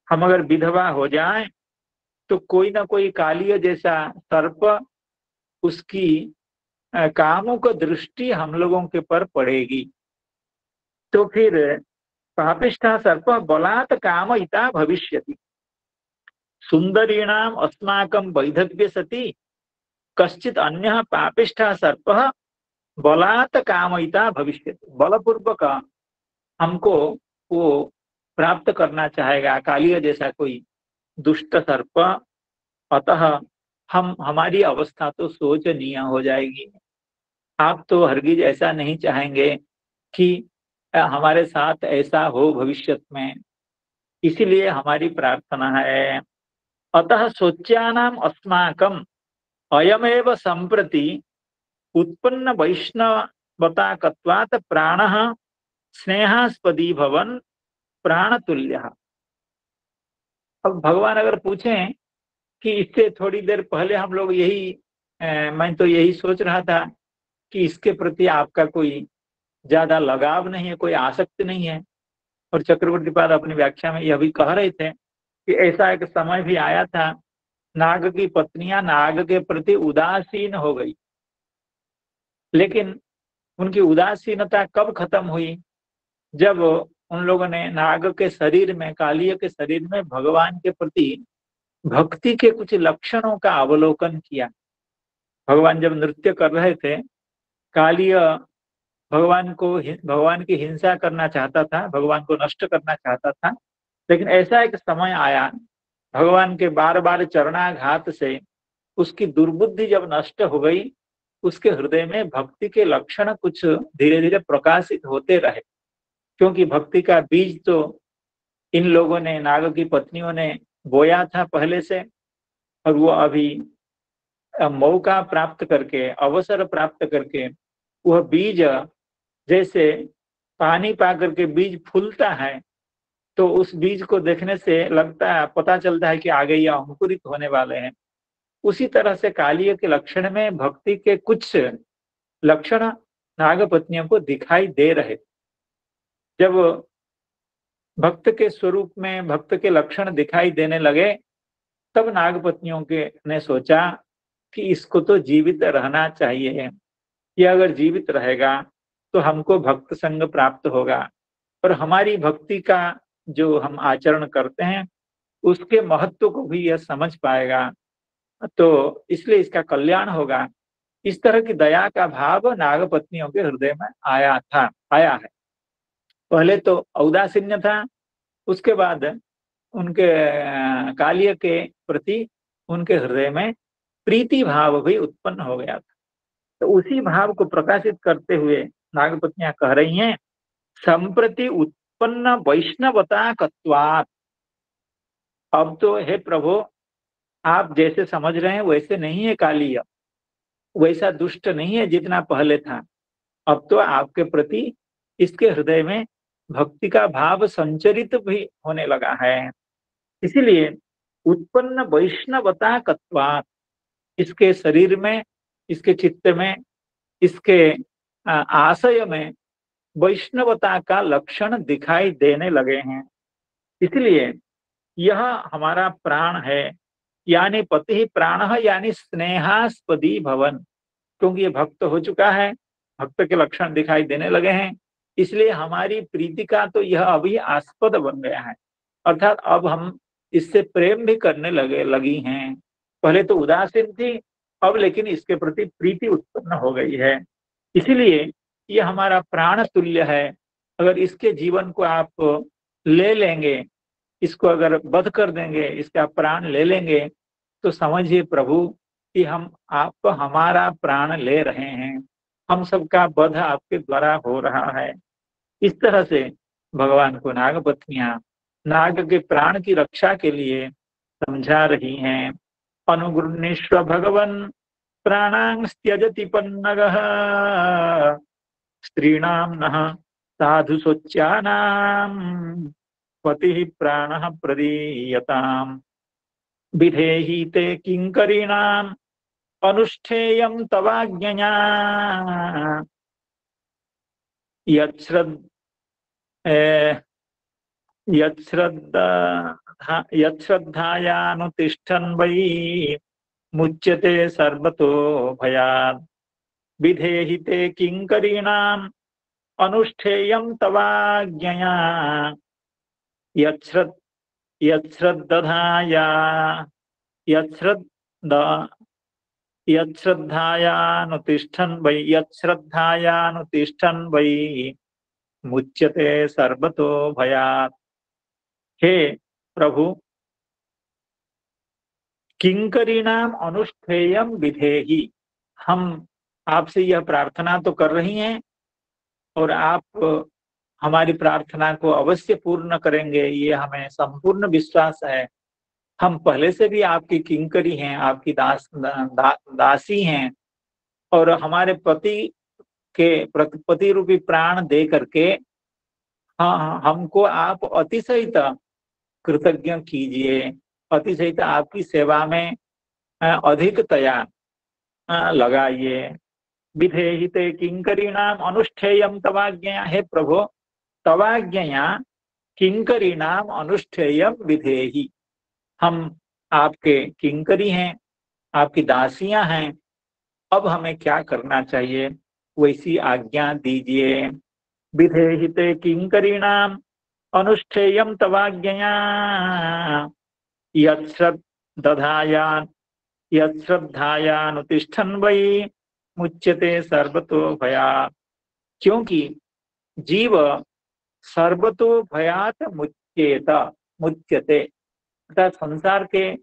हम अगर विधवा हो जाएं, तो कोई ना कोई कालिय जैसा सर्प उसकी कामों को दृष्टि हम लोगों के पर पड़ेगी। तो फिर पापिष्ठः सर्पः बलात् कामयिता भविष्यति। सुंदरीणाम अस्माकं वैधव्य सति कश्चित् अन्यः पापिष्ठः सर्पः बलात् कामयिता भविष्यति। बलपूर्वक हमको वो प्राप्त करना चाहेगा, कालिया जैसा कोई दुष्ट सर्प। अतः हमारी अवस्था तो शोचनीय हो जाएगी। आप तो हरगिज ऐसा नहीं चाहेंगे कि हमारे साथ ऐसा हो भविष्य में, इसीलिए हमारी प्रार्थना है। अतः शोच्यानाम अस्माकम अयमेव संप्रति उत्पन्न वैष्णवताकत्वात् प्राणः स्नेहास्पदी भवन प्राणतुल्यः। अब भगवान अगर पूछें कि इससे थोड़ी देर पहले हम लोग मैं तो यही सोच रहा था कि इसके प्रति आपका कोई ज्यादा लगाव नहीं है, कोई आसक्ति नहीं है। और चक्रवर्ती पाद अपनी व्याख्या में यह भी कह रहे थे कि ऐसा एक समय भी आया था, नाग की पत्नियां नाग के प्रति उदासीन हो गई। लेकिन उनकी उदासीनता कब खत्म हुई? जब उन लोगों ने नाग के शरीर में, कालिय के शरीर में भगवान के प्रति भक्ति के कुछ लक्षणों का अवलोकन किया। भगवान जब नृत्य कर रहे थे, कालिय भगवान की हिंसा करना चाहता था, भगवान को नष्ट करना चाहता था। लेकिन ऐसा एक समय आया, भगवान के बार बार चरणाघात से उसकी दुर्बुद्धि जब नष्ट हो गई, उसके हृदय में भक्ति के लक्षण कुछ धीरे धीरे प्रकाशित होते रहे। क्योंकि भक्ति का बीज तो इन लोगों ने, नाग की पत्नियों ने बोया था पहले से, और वो अभी मौका प्राप्त करके, अवसर प्राप्त करके, वह बीज जैसे पानी पा करके बीज फूलता है, तो उस बीज को देखने से लगता है, पता चलता है कि आगे यह अंकुरित होने वाले हैं। उसी तरह से कालिय के लक्षण में भक्ति के कुछ लक्षण नागपत्नियों को दिखाई दे रहे। जब भक्त के स्वरूप में भक्त के लक्षण दिखाई देने लगे, तब नागपत्नियों के ने सोचा कि इसको तो जीवित रहना चाहिए। यह अगर जीवित रहेगा तो हमको भक्त संग प्राप्त होगा, और हमारी भक्ति का जो हम आचरण करते हैं उसके महत्व को भी यह समझ पाएगा, तो इसलिए इसका कल्याण होगा। इस तरह की दया का भाव नागपत्नियों के हृदय में आया है। पहले तो औदासीन्य था, उसके बाद उनके कालिय के प्रति उनके हृदय में प्रीति भाव भी उत्पन्न हो गया था। तो उसी भाव को प्रकाशित करते हुए नागपत्नियां कह रही हैं, संप्रति उत्पन्न वैष्णवता कत्वात्। अब तो हे प्रभु, आप जैसे समझ रहे हैं वैसे नहीं है कालिय, वैसा दुष्ट नहीं है जितना पहले था। अब तो आपके प्रति इसके हृदय में भक्ति का भाव संचरित भी होने लगा है। इसीलिए उत्पन्न वैष्णवता कत्वात्, इसके शरीर में, इसके चित्त में, इसके आशय में वैष्णवता का लक्षण दिखाई देने लगे हैं। इसलिए यह हमारा प्राण है, यानी पति प्राण यानी स्नेहास्पदी भवन। क्योंकि ये भक्त हो चुका है, भक्त के लक्षण दिखाई देने लगे हैं, इसलिए हमारी प्रीति का तो यह अभी आस्पद बन गया है। अर्थात अब हम इससे प्रेम भी करने लगी हैं। पहले तो उदासीन थी, अब लेकिन इसके प्रति प्रीति उत्पन्न हो गई है। इसीलिए ये हमारा प्राण तुल्य है। अगर इसके जीवन को आप ले लेंगे, इसको अगर वध कर देंगे, इसका प्राण ले लेंगे, तो समझिए प्रभु कि आप हमारा प्राण ले रहे हैं, हम सबका वध आपके द्वारा हो रहा है। इस तरह से भगवान को नागपत्नियां नाग के प्राण की रक्षा के लिए समझा रही हैं। अनुगृह्णीष्व भगवन् प्राणां त्यजति पन्नगः स्त्रीणां नः साधु शोच्यानां पतिः प्राणः प्रदीयताम् विधेहि ते किंकरीणाम् अनुष्ठेयं तवाज्ञया यच्छ्रद्धायानुतिष्ठन् वै मुच्यते सर्वतो भयात् विधेहि ते किंकरीणाम् अनुष्ठेयं तवाज्ञया यच्छ्रद्दधाया यच्छ्रद्धायानुतिष्ठन् वै मुच्यते सर्वतो भयात्। हे प्रभु, किंकरीणाम अनुष्ठेयम विधेहि, हम आपसे यह प्रार्थना तो कर रही हैं और आप हमारी प्रार्थना को अवश्य पूर्ण करेंगे, ये हमें संपूर्ण विश्वास है। हम पहले से भी आपकी किंकरी हैं, आपकी दासी हैं, और हमारे पति रूपी प्राण दे करके हाँ हमको आप अतिशयित कृतज्ञ कीजिए, अतिशयित आपकी सेवा में अधिकतया लगाइए। विधेहिते किंकरीणाम अनुष्ठेयम तवाज्ञया, हे प्रभु तवाज्ञया किंकरीणाम अनुष्ठेयम विधेहि, हम आपके किंकरी हैं, आपकी दासियां हैं, अब हमें क्या करना चाहिए वैसी आज्ञा दीजिए। विधेहिते किंकरीणाम अनुष्ठेयम तवाज्ञया यच्छ्रद्धायानुतिष्ठन् वै मुच्यते सर्वतो भयात्, क्योंकि जीव सर्वतो भयात मुच्यते, अर्थात संसार के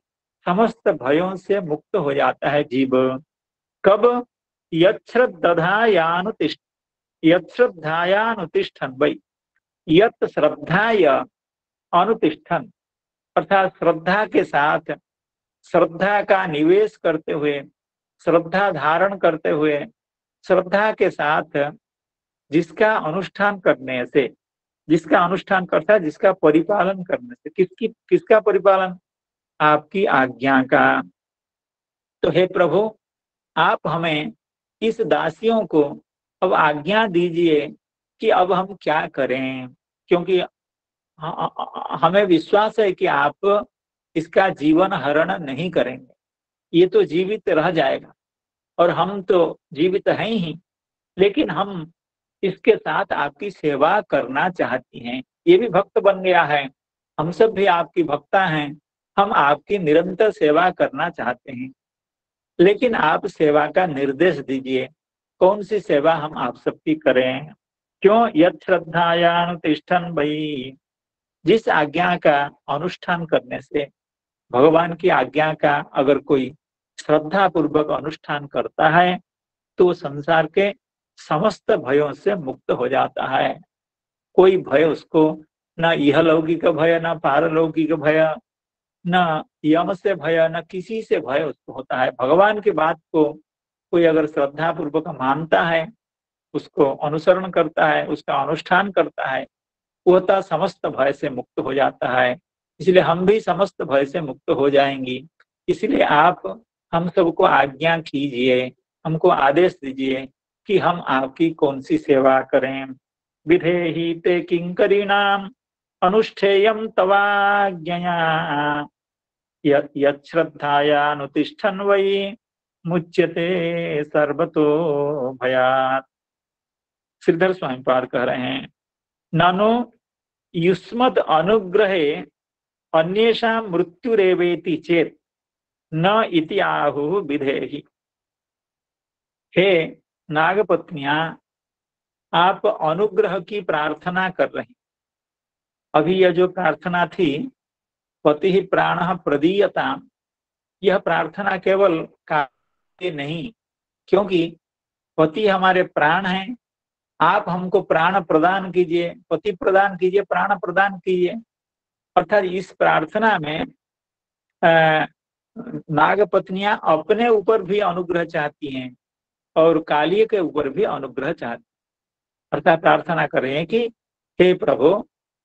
समस्त भयों से मुक्त हो जाता है जीव। कब? यच्छ्रद्धायानुतिष्ठन् वै, यत् श्रद्धाय अनुतिष्ठन्, अर्थात श्रद्धा के साथ, श्रद्धा का निवेश करते हुए, श्रद्धा धारण करते हुए, श्रद्धा के साथ जिसका अनुष्ठान करने से, जिसका अनुष्ठान करता है, जिसका परिपालन करने से, किसका परिपालन? आपकी आज्ञा का। तो हे प्रभु, आप हमें इस दासियों को अब आज्ञा दीजिए कि अब हम क्या करें, क्योंकि हमें विश्वास है कि आप इसका जीवन हरण नहीं करेंगे, ये तो जीवित रह जाएगा और हम तो जीवित हैं ही, लेकिन हम इसके साथ आपकी सेवा करना चाहती हैं। ये भी भक्त बन गया है, हम सब भी आपकी भक्ता हैं, हम आपकी निरंतर सेवा करना चाहते हैं, लेकिन आप सेवा का निर्देश दीजिए, कौन सी सेवा हम आप सबकी करें। क्यों? यच्छ्रद्धायानुतिष्ठन् वै, जिस आज्ञा का अनुष्ठान करने से, भगवान की आज्ञा का अगर कोई श्रद्धा पूर्वक अनुष्ठान करता है तो संसार के समस्त भयों से मुक्त हो जाता है। कोई भय उसको, न इहलौकिक भय, न पारलौकिक भय, न यम से भय, न किसी से भय उसको होता है। भगवान की बात को कोई अगर श्रद्धा पूर्वक मानता है, उसको अनुसरण करता है, उसका अनुष्ठान करता है, वह तो समस्त भय से मुक्त हो जाता है। इसलिए हम भी समस्त भय से मुक्त हो जाएंगी। इसलिए आप हम सबको आज्ञा कीजिए, हमको आदेश दीजिए कि हम आपकी कौन सी सेवा करें। विधेहि ते किंकरीणाम अनुष्ठेयम तवाज्ञया यच्छ्रद्धायानुतिष्ठन् वै मुच्यते सर्वतो भयात्। श्रीधर स्वामी पाद कह रहे हैं, नानो युष्मद् अनुग्रहे अन्येषां मृत्युरेवेति चेत न इति आहु विधेहि। हे नागपत्नियां, आप अनुग्रह की प्रार्थना कर रही। अभी यह जो प्रार्थना थी, पति ही प्राण प्रदीयता, यह प्रार्थना केवल कार्य नहीं, क्योंकि पति हमारे प्राण हैं, आप हमको प्राण प्रदान कीजिए, पति प्रदान कीजिए, प्राण प्रदान कीजिए। अर्थात इस प्रार्थना में नागपत्नियां अपने ऊपर भी अनुग्रह चाहती हैं और कालिय के ऊपर भी अनुग्रह चाहती, अर्थात प्रार्थना कर रहे हैं कि हे प्रभु,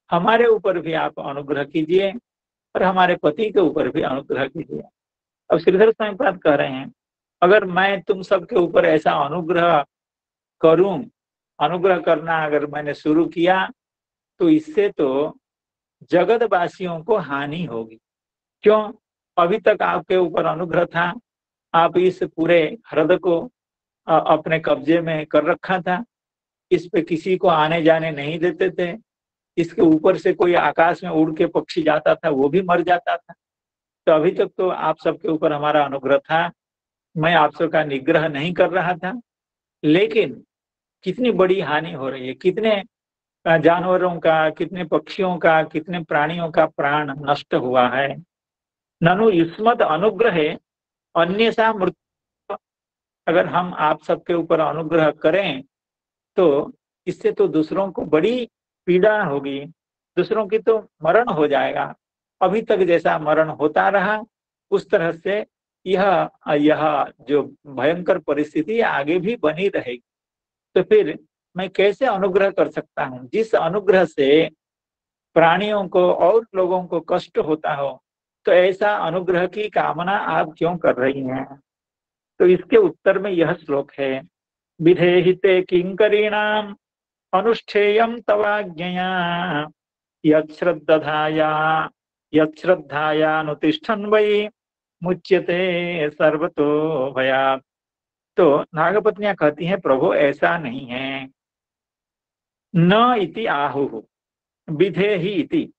हमारे ऊपर भी आप अनुग्रह कीजिए और हमारे पति के ऊपर भी अनुग्रह कीजिए। अब श्रीधर स्वामी पाद कह रहे हैं, अगर मैं तुम सबके ऊपर ऐसा अनुग्रह करूं, अनुग्रह करना अगर मैंने शुरू किया, तो इससे तो जगतवासियों को हानि होगी। क्यों? अभी तक आपके ऊपर अनुग्रह था, आप इस पूरे हृदय को अपने कब्जे में कर रखा था, इस पे किसी को आने जाने नहीं देते थे, इसके ऊपर से कोई आकाश में उड़ के पक्षी जाता था वो भी मर जाता था। तो अभी तक तो आप सबके ऊपर हमारा अनुग्रह था, मैं आप सबका निग्रह नहीं कर रहा था, लेकिन कितनी बड़ी हानि हो रही है, कितने जानवरों का, कितने पक्षियों का, कितने प्राणियों का प्राण नष्ट हुआ है। ननु युष्मत् अनुग्रहे अन्यसा मृत्यु, अगर हम आप सबके ऊपर अनुग्रह करें तो इससे तो दूसरों को बड़ी पीड़ा होगी, दूसरों की तो मरण हो जाएगा। अभी तक जैसा मरण होता रहा उस तरह से यह जो भयंकर परिस्थिति आगे भी बनी रहेगी। तो फिर मैं कैसे अनुग्रह कर सकता हूँ? जिस अनुग्रह से प्राणियों को और लोगों को कष्ट होता हो, तो ऐसा अनुग्रह की कामना आप क्यों कर रही हैं? तो इसके उत्तर में यह श्लोक है, विधेहिते किंकरीणाम अनुष्ठेयम तवाज्ञया यच्छ्रद्धायानुतिष्ठन् वै मुच्यते सर्वतो भयात्। तो नागपत्नियां कहती हैं, प्रभु ऐसा नहीं है। न इति आहुः विधेहि इति,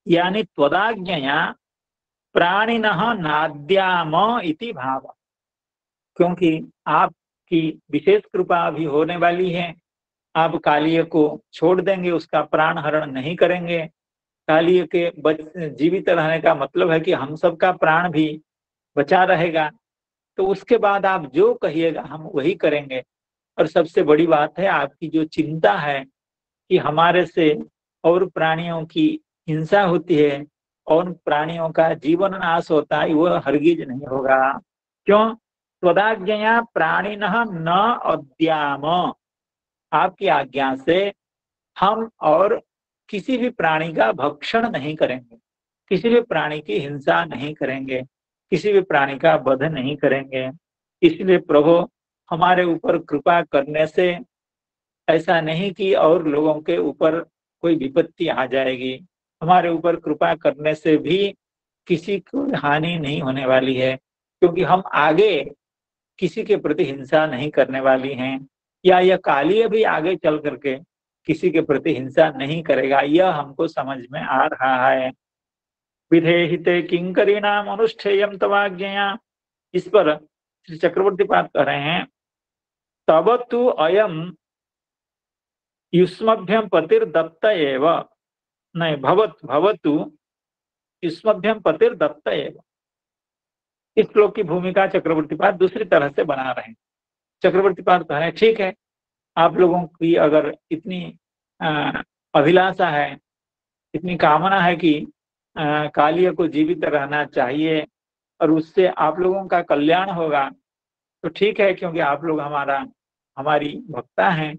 यानी त्वदाज्ञया प्राणिनः नाद्याम इति भाव, क्योंकि आपकी विशेष कृपा भी होने वाली है। आप कालिय को छोड़ देंगे, उसका प्राण हरण नहीं करेंगे। कालिय के जीवित रहने का मतलब है कि हम सबका प्राण भी बचा रहेगा। तो उसके बाद आप जो कहिएगा हम वही करेंगे। और सबसे बड़ी बात है आपकी जो चिंता है कि हमारे से और प्राणियों की हिंसा होती है और प्राणियों का जीवन नाश होता है, वो हरगिज नहीं होगा। क्यों? त्वदाज्ञया प्राणिनः न अद्याम, आपकी आज्ञा से हम और किसी भी प्राणी का भक्षण नहीं करेंगे, किसी भी प्राणी की हिंसा नहीं करेंगे, किसी भी प्राणी का वध नहीं करेंगे। इसलिए प्रभु हमारे ऊपर कृपा करने से ऐसा नहीं कि और लोगों के ऊपर कोई विपत्ति आ जाएगी, हमारे ऊपर कृपा करने से भी किसी को हानि नहीं होने वाली है, क्योंकि हम आगे किसी के प्रति हिंसा नहीं करने वाली हैं, या यह कालिय भी आगे चल करके किसी के प्रति हिंसा नहीं करेगा, यह हमको समझ में आ रहा है। विधेहिते किंकरीणाम अनुष्ठेयम तवाज्ञया, इस पर श्री चक्रवर्ती पाद कह रहे हैं, तब तु अयम युष्मभ्यम पतिर्दत्त एव, नहीं भवतु युष्मभ्यम पतिर्दत्त एव। इस श्लोक की भूमिका चक्रवर्ती पाद दूसरी तरह से बना रहे हैं। चक्रवर्ती पाद कह रहे हैं, ठीक है, आप लोगों की अगर इतनी अभिलाषा है, इतनी कामना है कि कालिय को जीवित रहना चाहिए और उससे आप लोगों का कल्याण होगा, तो ठीक है, क्योंकि आप लोग हमारी भक्ता हैं,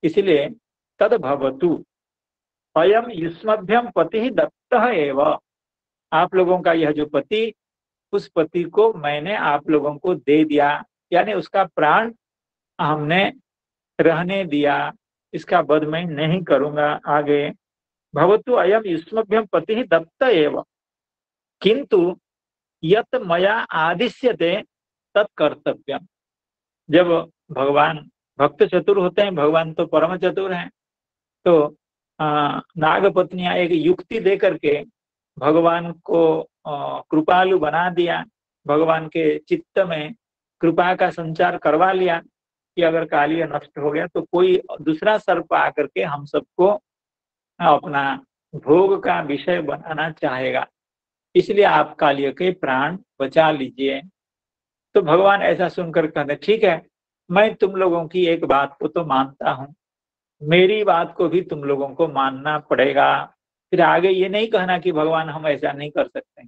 इसलिए तद भवतु अयम युष्मभ्यम पति दत्तः एव, आप लोगों का यह जो पति, उस पति को मैंने आप लोगों को दे दिया, यानी उसका प्राण हमने रहने दिया, इसका वध मैं नहीं करूंगा आगे। भवतु अयम युष्मभ्यम पति दत्त एव किंतु यत मया आदिश्यते तत्कर्तव्यम। जब भगवान भक्त चतुर होते हैं, भगवान तो परम चतुर हैं, तो नागपत्नियां एक युक्ति दे करके भगवान को कृपालु बना दिया, भगवान के चित्त में कृपा का संचार करवा लिया कि अगर कालिय नष्ट हो गया तो कोई दूसरा सर्प आकर के हम सबको अपना भोग का विषय बनाना चाहेगा, इसलिए आप कालिय के प्राण बचा लीजिए। तो भगवान ऐसा सुनकर कहते, ठीक है, मैं तुम लोगों की एक बात को तो मानता हूँ, मेरी बात को भी तुम लोगों को मानना पड़ेगा। फिर आगे ये नहीं कहना कि भगवान हम ऐसा नहीं कर सकते,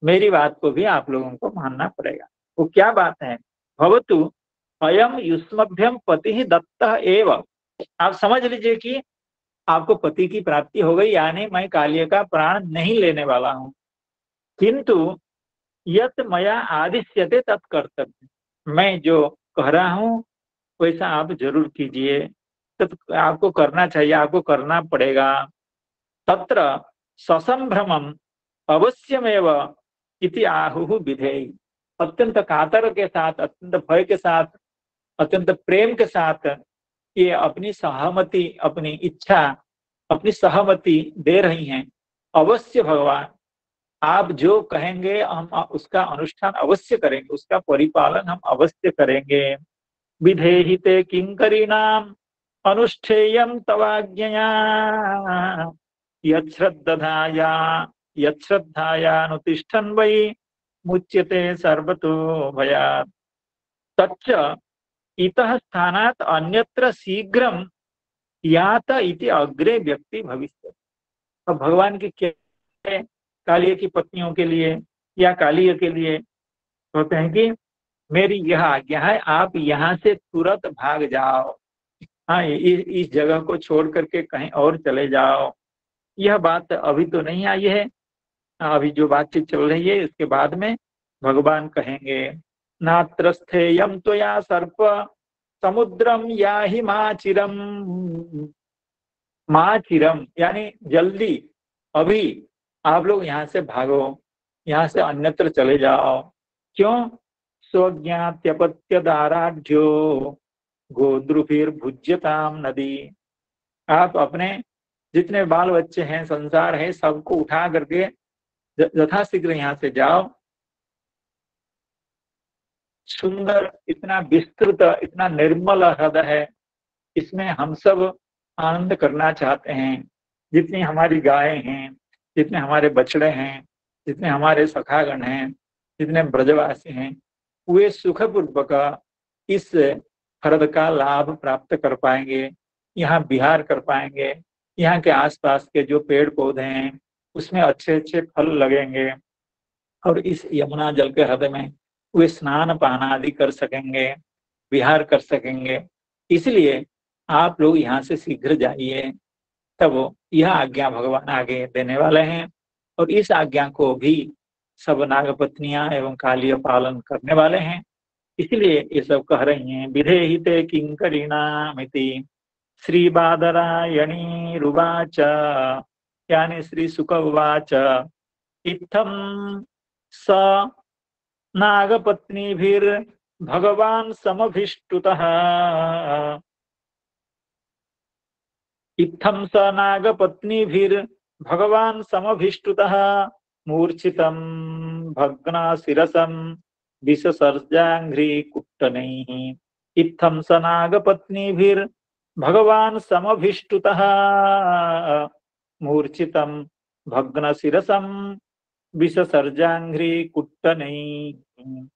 मेरी बात को भी आप लोगों को मानना पड़ेगा। वो क्या बात है? भवतु अयम युष्मभ्यम पति दत्त एव, आप समझ लीजिए कि आपको पति की प्राप्ति हो गई, यानी मैं कालिय का प्राण नहीं लेने वाला हूँ। किंतु यत मया आदिश्यते तत्कर्तव्य, मैं जो कह रहा हूँ वैसा आप जरूर कीजिए, तो आपको करना चाहिए, आपको करना पड़ेगा। तत्र ससंभ्रमम अवश्यमेव इति आहुः विधेयी, अत्यंत कातर के साथ, अत्यंत भय के साथ, अत्यंत प्रेम के साथ ये अपनी सहमति, अपनी इच्छा, अपनी सहमति दे रही हैं। अवश्य भगवान, आप जो कहेंगे हम उसका अनुष्ठान अवश्य करेंगे, उसका परिपालन हम अवश्य करेंगे। विधेहि ते किंकरीणाम अनुष्ठेयं तवाज्ञया यच्छ्रद्धधाया यच्छ्रद्धायानुतिष्ठन् वै मुच्यते सर्वतो भयात् तच्च इतः स्थानात् अन्यत्र शीघ्रं यात इति अग्रे व्यक्ति भविष्य। अब भगवान की क्या है, कालिय की पत्नियों के लिए या कालिय के लिए होते हैं कि मेरी यह आज्ञा है, आप यहाँ से तुरंत भाग जाओ, हाँ इस जगह को छोड़ करके कहीं और चले जाओ। यह बात अभी तो नहीं आई है, अभी जो बातचीत चल रही है इसके बाद में भगवान कहेंगे नात्रस्थेयम तो या सर्प समुद्रम या ही माचिरम। माचिरम यानी जल्दी, अभी आप लोग यहाँ से भागो, यहाँ से अन्यत्र चले जाओ। क्यों? स्वज्ञात्यपत्य दाराढ्यो गोद्रुभिर्भुज्यताम नदी। आप अपने जितने बाल बच्चे हैं, संसार है, सबको उठा करके यथाशीघ्र यहाँ से जाओ। सुंदर, इतना विस्तृत, इतना निर्मल हृदय है, इसमें हम सब आनंद करना चाहते हैं। जितनी हमारी गायें हैं, जितने हमारे बछड़े हैं, जितने हमारे सखागण हैं, जितने ब्रजवासी हैं, वे सुखपूर्वक इस हृदय का लाभ प्राप्त कर पाएंगे, यहाँ विहार कर पाएंगे। यहाँ के आसपास के जो पेड़ पौधे हैं उसमें अच्छे अच्छे फल लगेंगे और इस यमुना जल के हृदय में वे स्नान पान आदि कर सकेंगे, विहार कर सकेंगे। इसलिए आप लोग यहाँ से शीघ्र जाइए। तब यह आज्ञा भगवान आगे देने वाले हैं और इस आज्ञा को भी सब नागपत्नियां एवं कालिय पालन करने वाले हैं। इसलिए ये सब कह रही हैं विधेहि ते किंकरीणामिति श्री बादरायणी रुवाच, यानी श्री शुक उवाच इत्थं स नागपत्नीभिर्भगवान् समभिष्टुतः। इत्थं स नागपत्नीभिर्भगवान् समभिष्टुतः मूर्छितं भग्नशिरसं विससर्जाङ्घ्रिकुट्टनैः। इत्थं स नागपत्नीभिर्भगवान् समभिष्टुतः मूर्छितं भग्नशिरसं विससर्जाङ्घ्रिकुट्टनैः।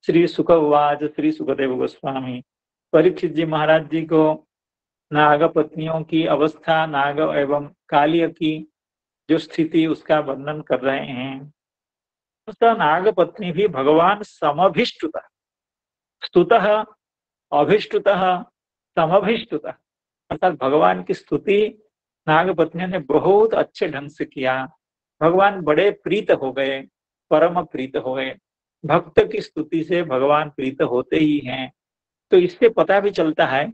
श्री शुक उवाच, श्री सुखदेव गोस्वामी परीक्षित जी महाराज जी को नागपत्नियों की अवस्था, नाग एवं कालिय की जो स्थिति उसका वर्णन कर रहे हैं। तो नागपत्नी भी भगवान समभिष्टुतः, स्तुतः अभिष्टुतः समभिष्टुतः, अर्थात भगवान की स्तुति नागपत्नियों ने बहुत अच्छे ढंग से किया। भगवान बड़े प्रीत हो गए, परम प्रीत हो गए। भक्त की स्तुति से भगवान प्रीत होते ही हैं। तो इससे पता भी चलता है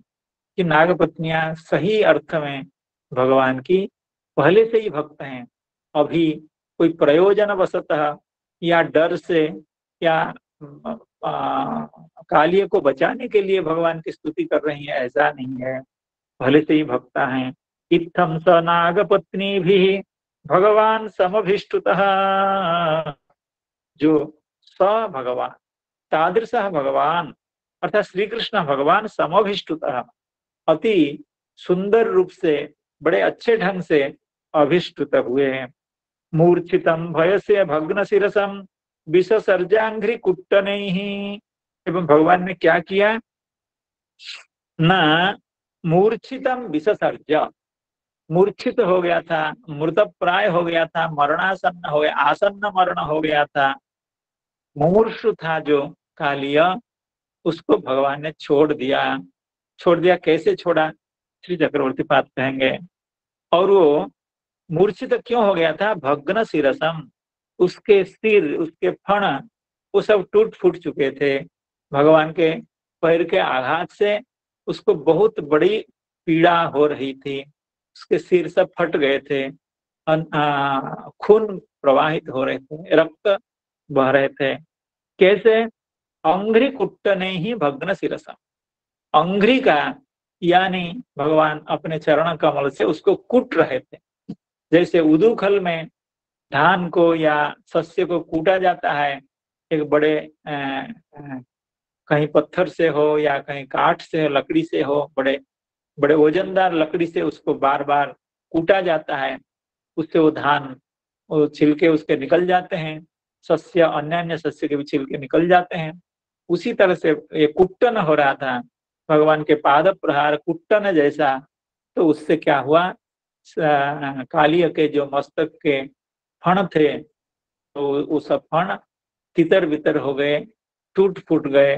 कि नागपत्नियां सही अर्थ में भगवान की पहले से ही भक्त हैं। अभी कोई प्रयोजन वशतः या डर से या कालिय को बचाने के लिए भगवान की स्तुति कर रही है, ऐसा नहीं है, पहले से ही भक्ता हैं। इत्थं स नागपत्नीभिः भगवान समभिष्टुतः, जो स भगवान तादृशः भगवान अर्थात श्री कृष्ण भगवान समभिष्टुतः, अति सुंदर रूप से बड़े अच्छे ढंग से अभिष्टुत हुए हैं। मूर्छितम भयस्य भग्न शिरसम विससर्जांघ्रि कुट्टनैः। एवं भगवान ने क्या किया? न मूर्छितम विससर्ज, मूर्छित हो गया था, मृत प्राय हो गया था, मरणासन्न हो गया, आसन्न मरण हो गया था, मुमूर्षु था जो कालिय, उसको भगवान ने छोड़ दिया। छोड़ दिया कैसे छोड़ा? श्री चक्रवर्ती पाद कहेंगे। और वो मूर्छित क्यों हो गया था? भग्न शिरसम, उसके सिर, उसके फण वो सब टूट फूट चुके थे। भगवान के पैर के आघात से उसको बहुत बड़ी पीड़ा हो रही थी, उसके सिर सब फट गए थे, खून प्रवाहित हो रहे थे, रक्त बह रहे थे। कैसे? अंघ्रि कुट्टने ही भग्न शिरसम, अंघ्रि का यानी भगवान अपने चरण कमल से उसको कूट रहे थे। जैसे उदुखल में धान को या सस्य को कूटा जाता है, एक बड़े कहीं पत्थर से हो या कहीं काठ से हो, लकड़ी से हो, बड़े बड़े वजनदार लकड़ी से उसको बार बार कूटा जाता है, उससे वो धान, वो छिलके उसके निकल जाते हैं, सस्य अन्य सस्य के भी छिलके निकल जाते हैं। उसी तरह से ये कुट्टन हो रहा था, भगवान के पाद प्रहार कुट्टन जैसा। तो उससे क्या हुआ, कालिय के जो मस्तक के फण थे, तो वो सब फण तितर बितर हो गए, टूट फूट गए,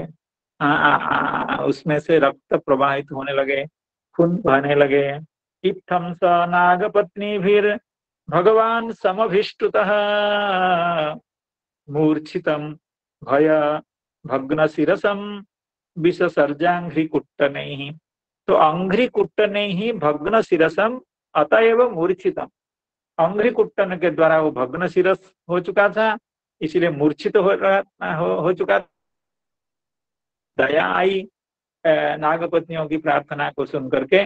उसमें से रक्त प्रवाहित होने लगे, खून बहने लगे। इत्थं स नागपत्नीभिर् भगवान समभिष्टुतः मूर्छितं भय भग्न शिरसम विससर्जांघ्रिकुट्टनैः। तो अंघ्रिकुट्टनैः भग्न शिरसम अतएव मूर्छितम। अंघ्रिकुट्टन के द्वारा वो भग्न शिरस हो चुका था, इसलिए मूर्छित हो चुका। दया आई नागपत्नियों की प्रार्थना को सुन करके,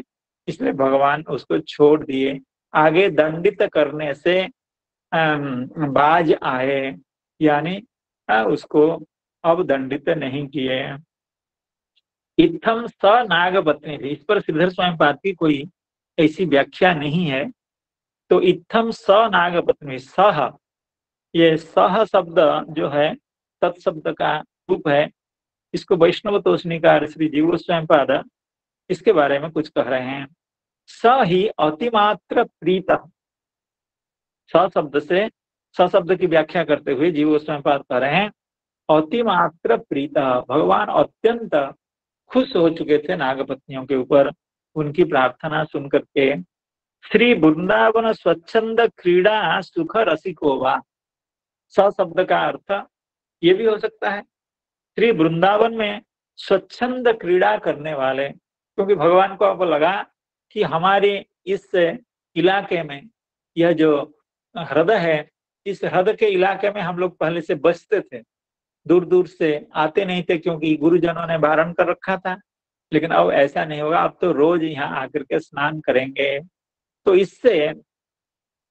इसलिए भगवान उसको छोड़ दिए। आगे दंडित करने से बाज आए, यानी उसको अब दंडित नहीं किए। इत्थम स नागपत्नी थी, इस पर श्रीधर स्वामी पाद की कोई ऐसी व्याख्या नहीं है। तो इत्थम स नागपत्नी, सह, ये सह शब्द जो है तत्शब्द का रूप है। इसको वैष्णव तोषणीकार श्री जीव गोस्वामी पाद इसके बारे में कुछ कह रहे हैं। स ही अतिमात्र प्रीत, स शब्द से, स शब्द की व्याख्या करते हुए जीव गोस्वामी पाद कह रहे हैं अतिमात्र प्रीत, भगवान अत्यंत खुश हो चुके थे नागपत्नियों के ऊपर, उनकी प्रार्थना सुन करके। श्री वृंदावन स्वच्छंद क्रीड़ा सुख रसिको वा, स शब्द का अर्थ ये भी हो सकता है श्री वृंदावन में स्वच्छंद क्रीड़ा करने वाले, क्योंकि भगवान को अब लगा कि हमारे इस इलाके में, यह जो हृदय है, इस हृदय के इलाके में हम लोग पहले से बसते थे, दूर दूर से आते नहीं थे क्योंकि गुरुजनों ने बारण कर रखा था। लेकिन अब ऐसा नहीं होगा, अब तो रोज यहाँ आकर के स्नान करेंगे। तो इससे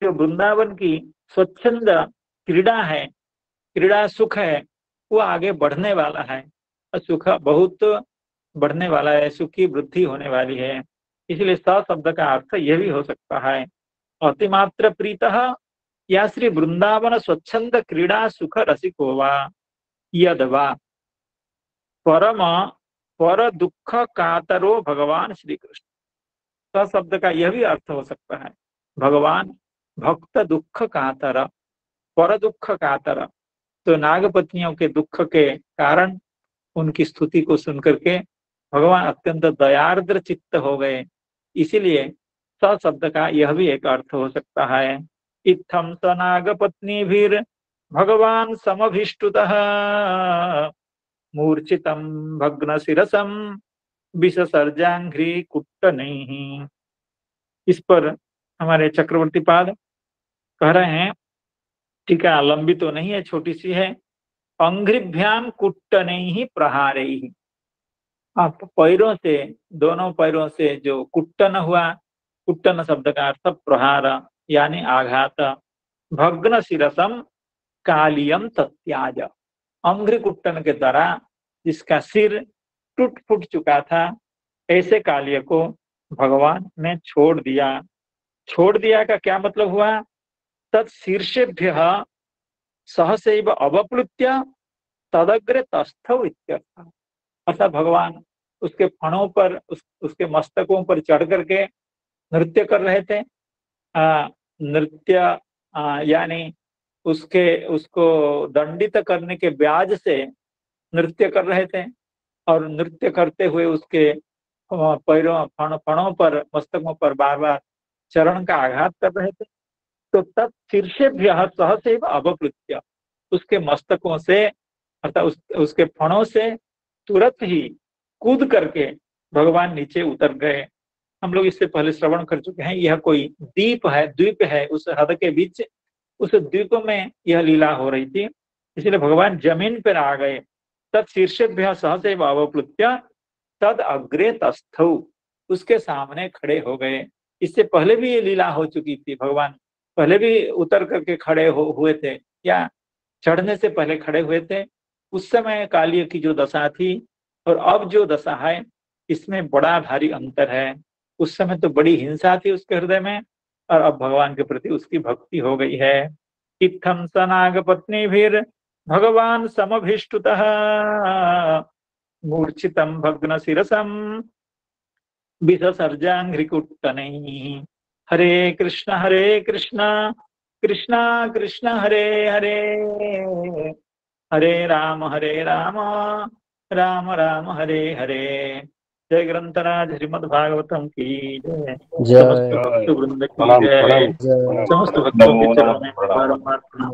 जो वृंदावन की स्वच्छंद क्रीड़ा है, क्रीड़ा सुख है, वो आगे बढ़ने वाला है, सुख बहुत बढ़ने वाला है, सुख की वृद्धि होने वाली है। इसलिए स शब्द का अर्थ यह भी हो सकता है अतिमात्र प्रीतः या श्री वृंदावन स्वच्छंद क्रीड़ा सुख रसिको वा यदवा परम पर दुख कातरो भगवान श्री कृष्ण। स शब्द का यह भी अर्थ हो सकता है भगवान भक्त दुख कातर, पर दुख कातर। तो नागपत्नियों के दुख के कारण उनकी स्तुति को सुनकर के भगवान अत्यंत दयार्द्र चित्त हो गए, इसीलिए स शब्द का यह भी एक अर्थ हो सकता है। इत्थम स नागपत्नीभिर् भगवान समभिष्टुतः मूर्छितं भग्न शिरसम विससर्जांघ्रि कुट्टनैः। इस पर हमारे चक्रवर्ती पाद कह रहे हैं, टीका लंबी तो नहीं है, छोटी सी है। अंघ्रिभ्याम कुट्टनैः प्रहारैः, आप पैरों से, दोनों पैरों से जो कुट्टन हुआ, कुट्टन शब्द का अर्थ प्रहार यानी आघात। भग्न शिरसम कालियम तत्याज, अंघ्रि कुट्टन के द्वारा जिसका सिर टूट फूट चुका था, ऐसे कालिय को भगवान ने छोड़ दिया। छोड़ दिया का क्या मतलब हुआ, तत्शीर्षेभ्यः सहसैव अवप्लुत्य तदग्रे तस्थौ इत्यर्थ। अर्थात भगवान उसके फणों पर, उसके मस्तकों पर चढ़ करके नृत्य कर रहे थे। नृत्य यानी उसको दंडित करने के ब्याज से नृत्य कर रहे थे, और नृत्य करते हुए उसके पैरों फणों पर, मस्तकों पर बार बार चरण का आघात कर रहे थे। तो तब शीर्षेभ्यः सहसैव अवप्लुत्य, उसके मस्तकों से अर्थात उसके फणों से तुरंत ही कूद करके भगवान नीचे उतर गए। हम लोग इससे पहले श्रवण कर चुके हैं, यह कोई द्वीप है, उस हृदय के बीच, उस द्वीप में यह लीला हो रही थी, इसलिए भगवान जमीन पर आ गए। तत् शीर्षेभ्यः सहसैव अवप्लुत्य तद अग्रे तस्थौ, उसके सामने खड़े हो गए। इससे पहले भी ये लीला हो चुकी थी, भगवान पहले भी उतर करके खड़े हुए थे, या चढ़ने से पहले खड़े हुए थे। उस समय कालिय की जो दशा थी और अब जो दशा है, इसमें बड़ा भारी अंतर है। उस समय तो बड़ी हिंसा थी उसके हृदय में, और अब भगवान के प्रति उसकी भक्ति हो गई है। इत्थं स नागपत्नीभिर् भगवान समभिष्टुतः मूर्छितं भग्न शिरसं विससर्जाङ्घ्रिकुट्टनैः। हरे कृष्ण कृष्ण कृष्ण हरे हरे, हरे राम राम राम हरे हरे। जय ग्रंथराज श्रीमद्भागवतम की जय। समस्त भक्त वृंद की जय। समस्त भक्तों के चरणों में बारंबार प्रणाम।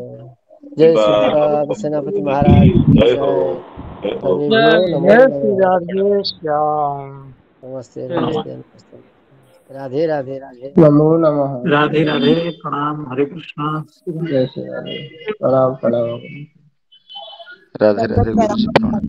जय श्री राम सेनापति महाराज की जय। सभी जय श्री राधे श्याम। नमस्ते नमस्ते नमस्ते। राधे राधे राधे नमो नमः। राधे राधे प्रणाम। हरे कृष्णा। जय श्री राधे। प्रणाम प्रणाम। राधे राधे गुरु जी प्रणाम।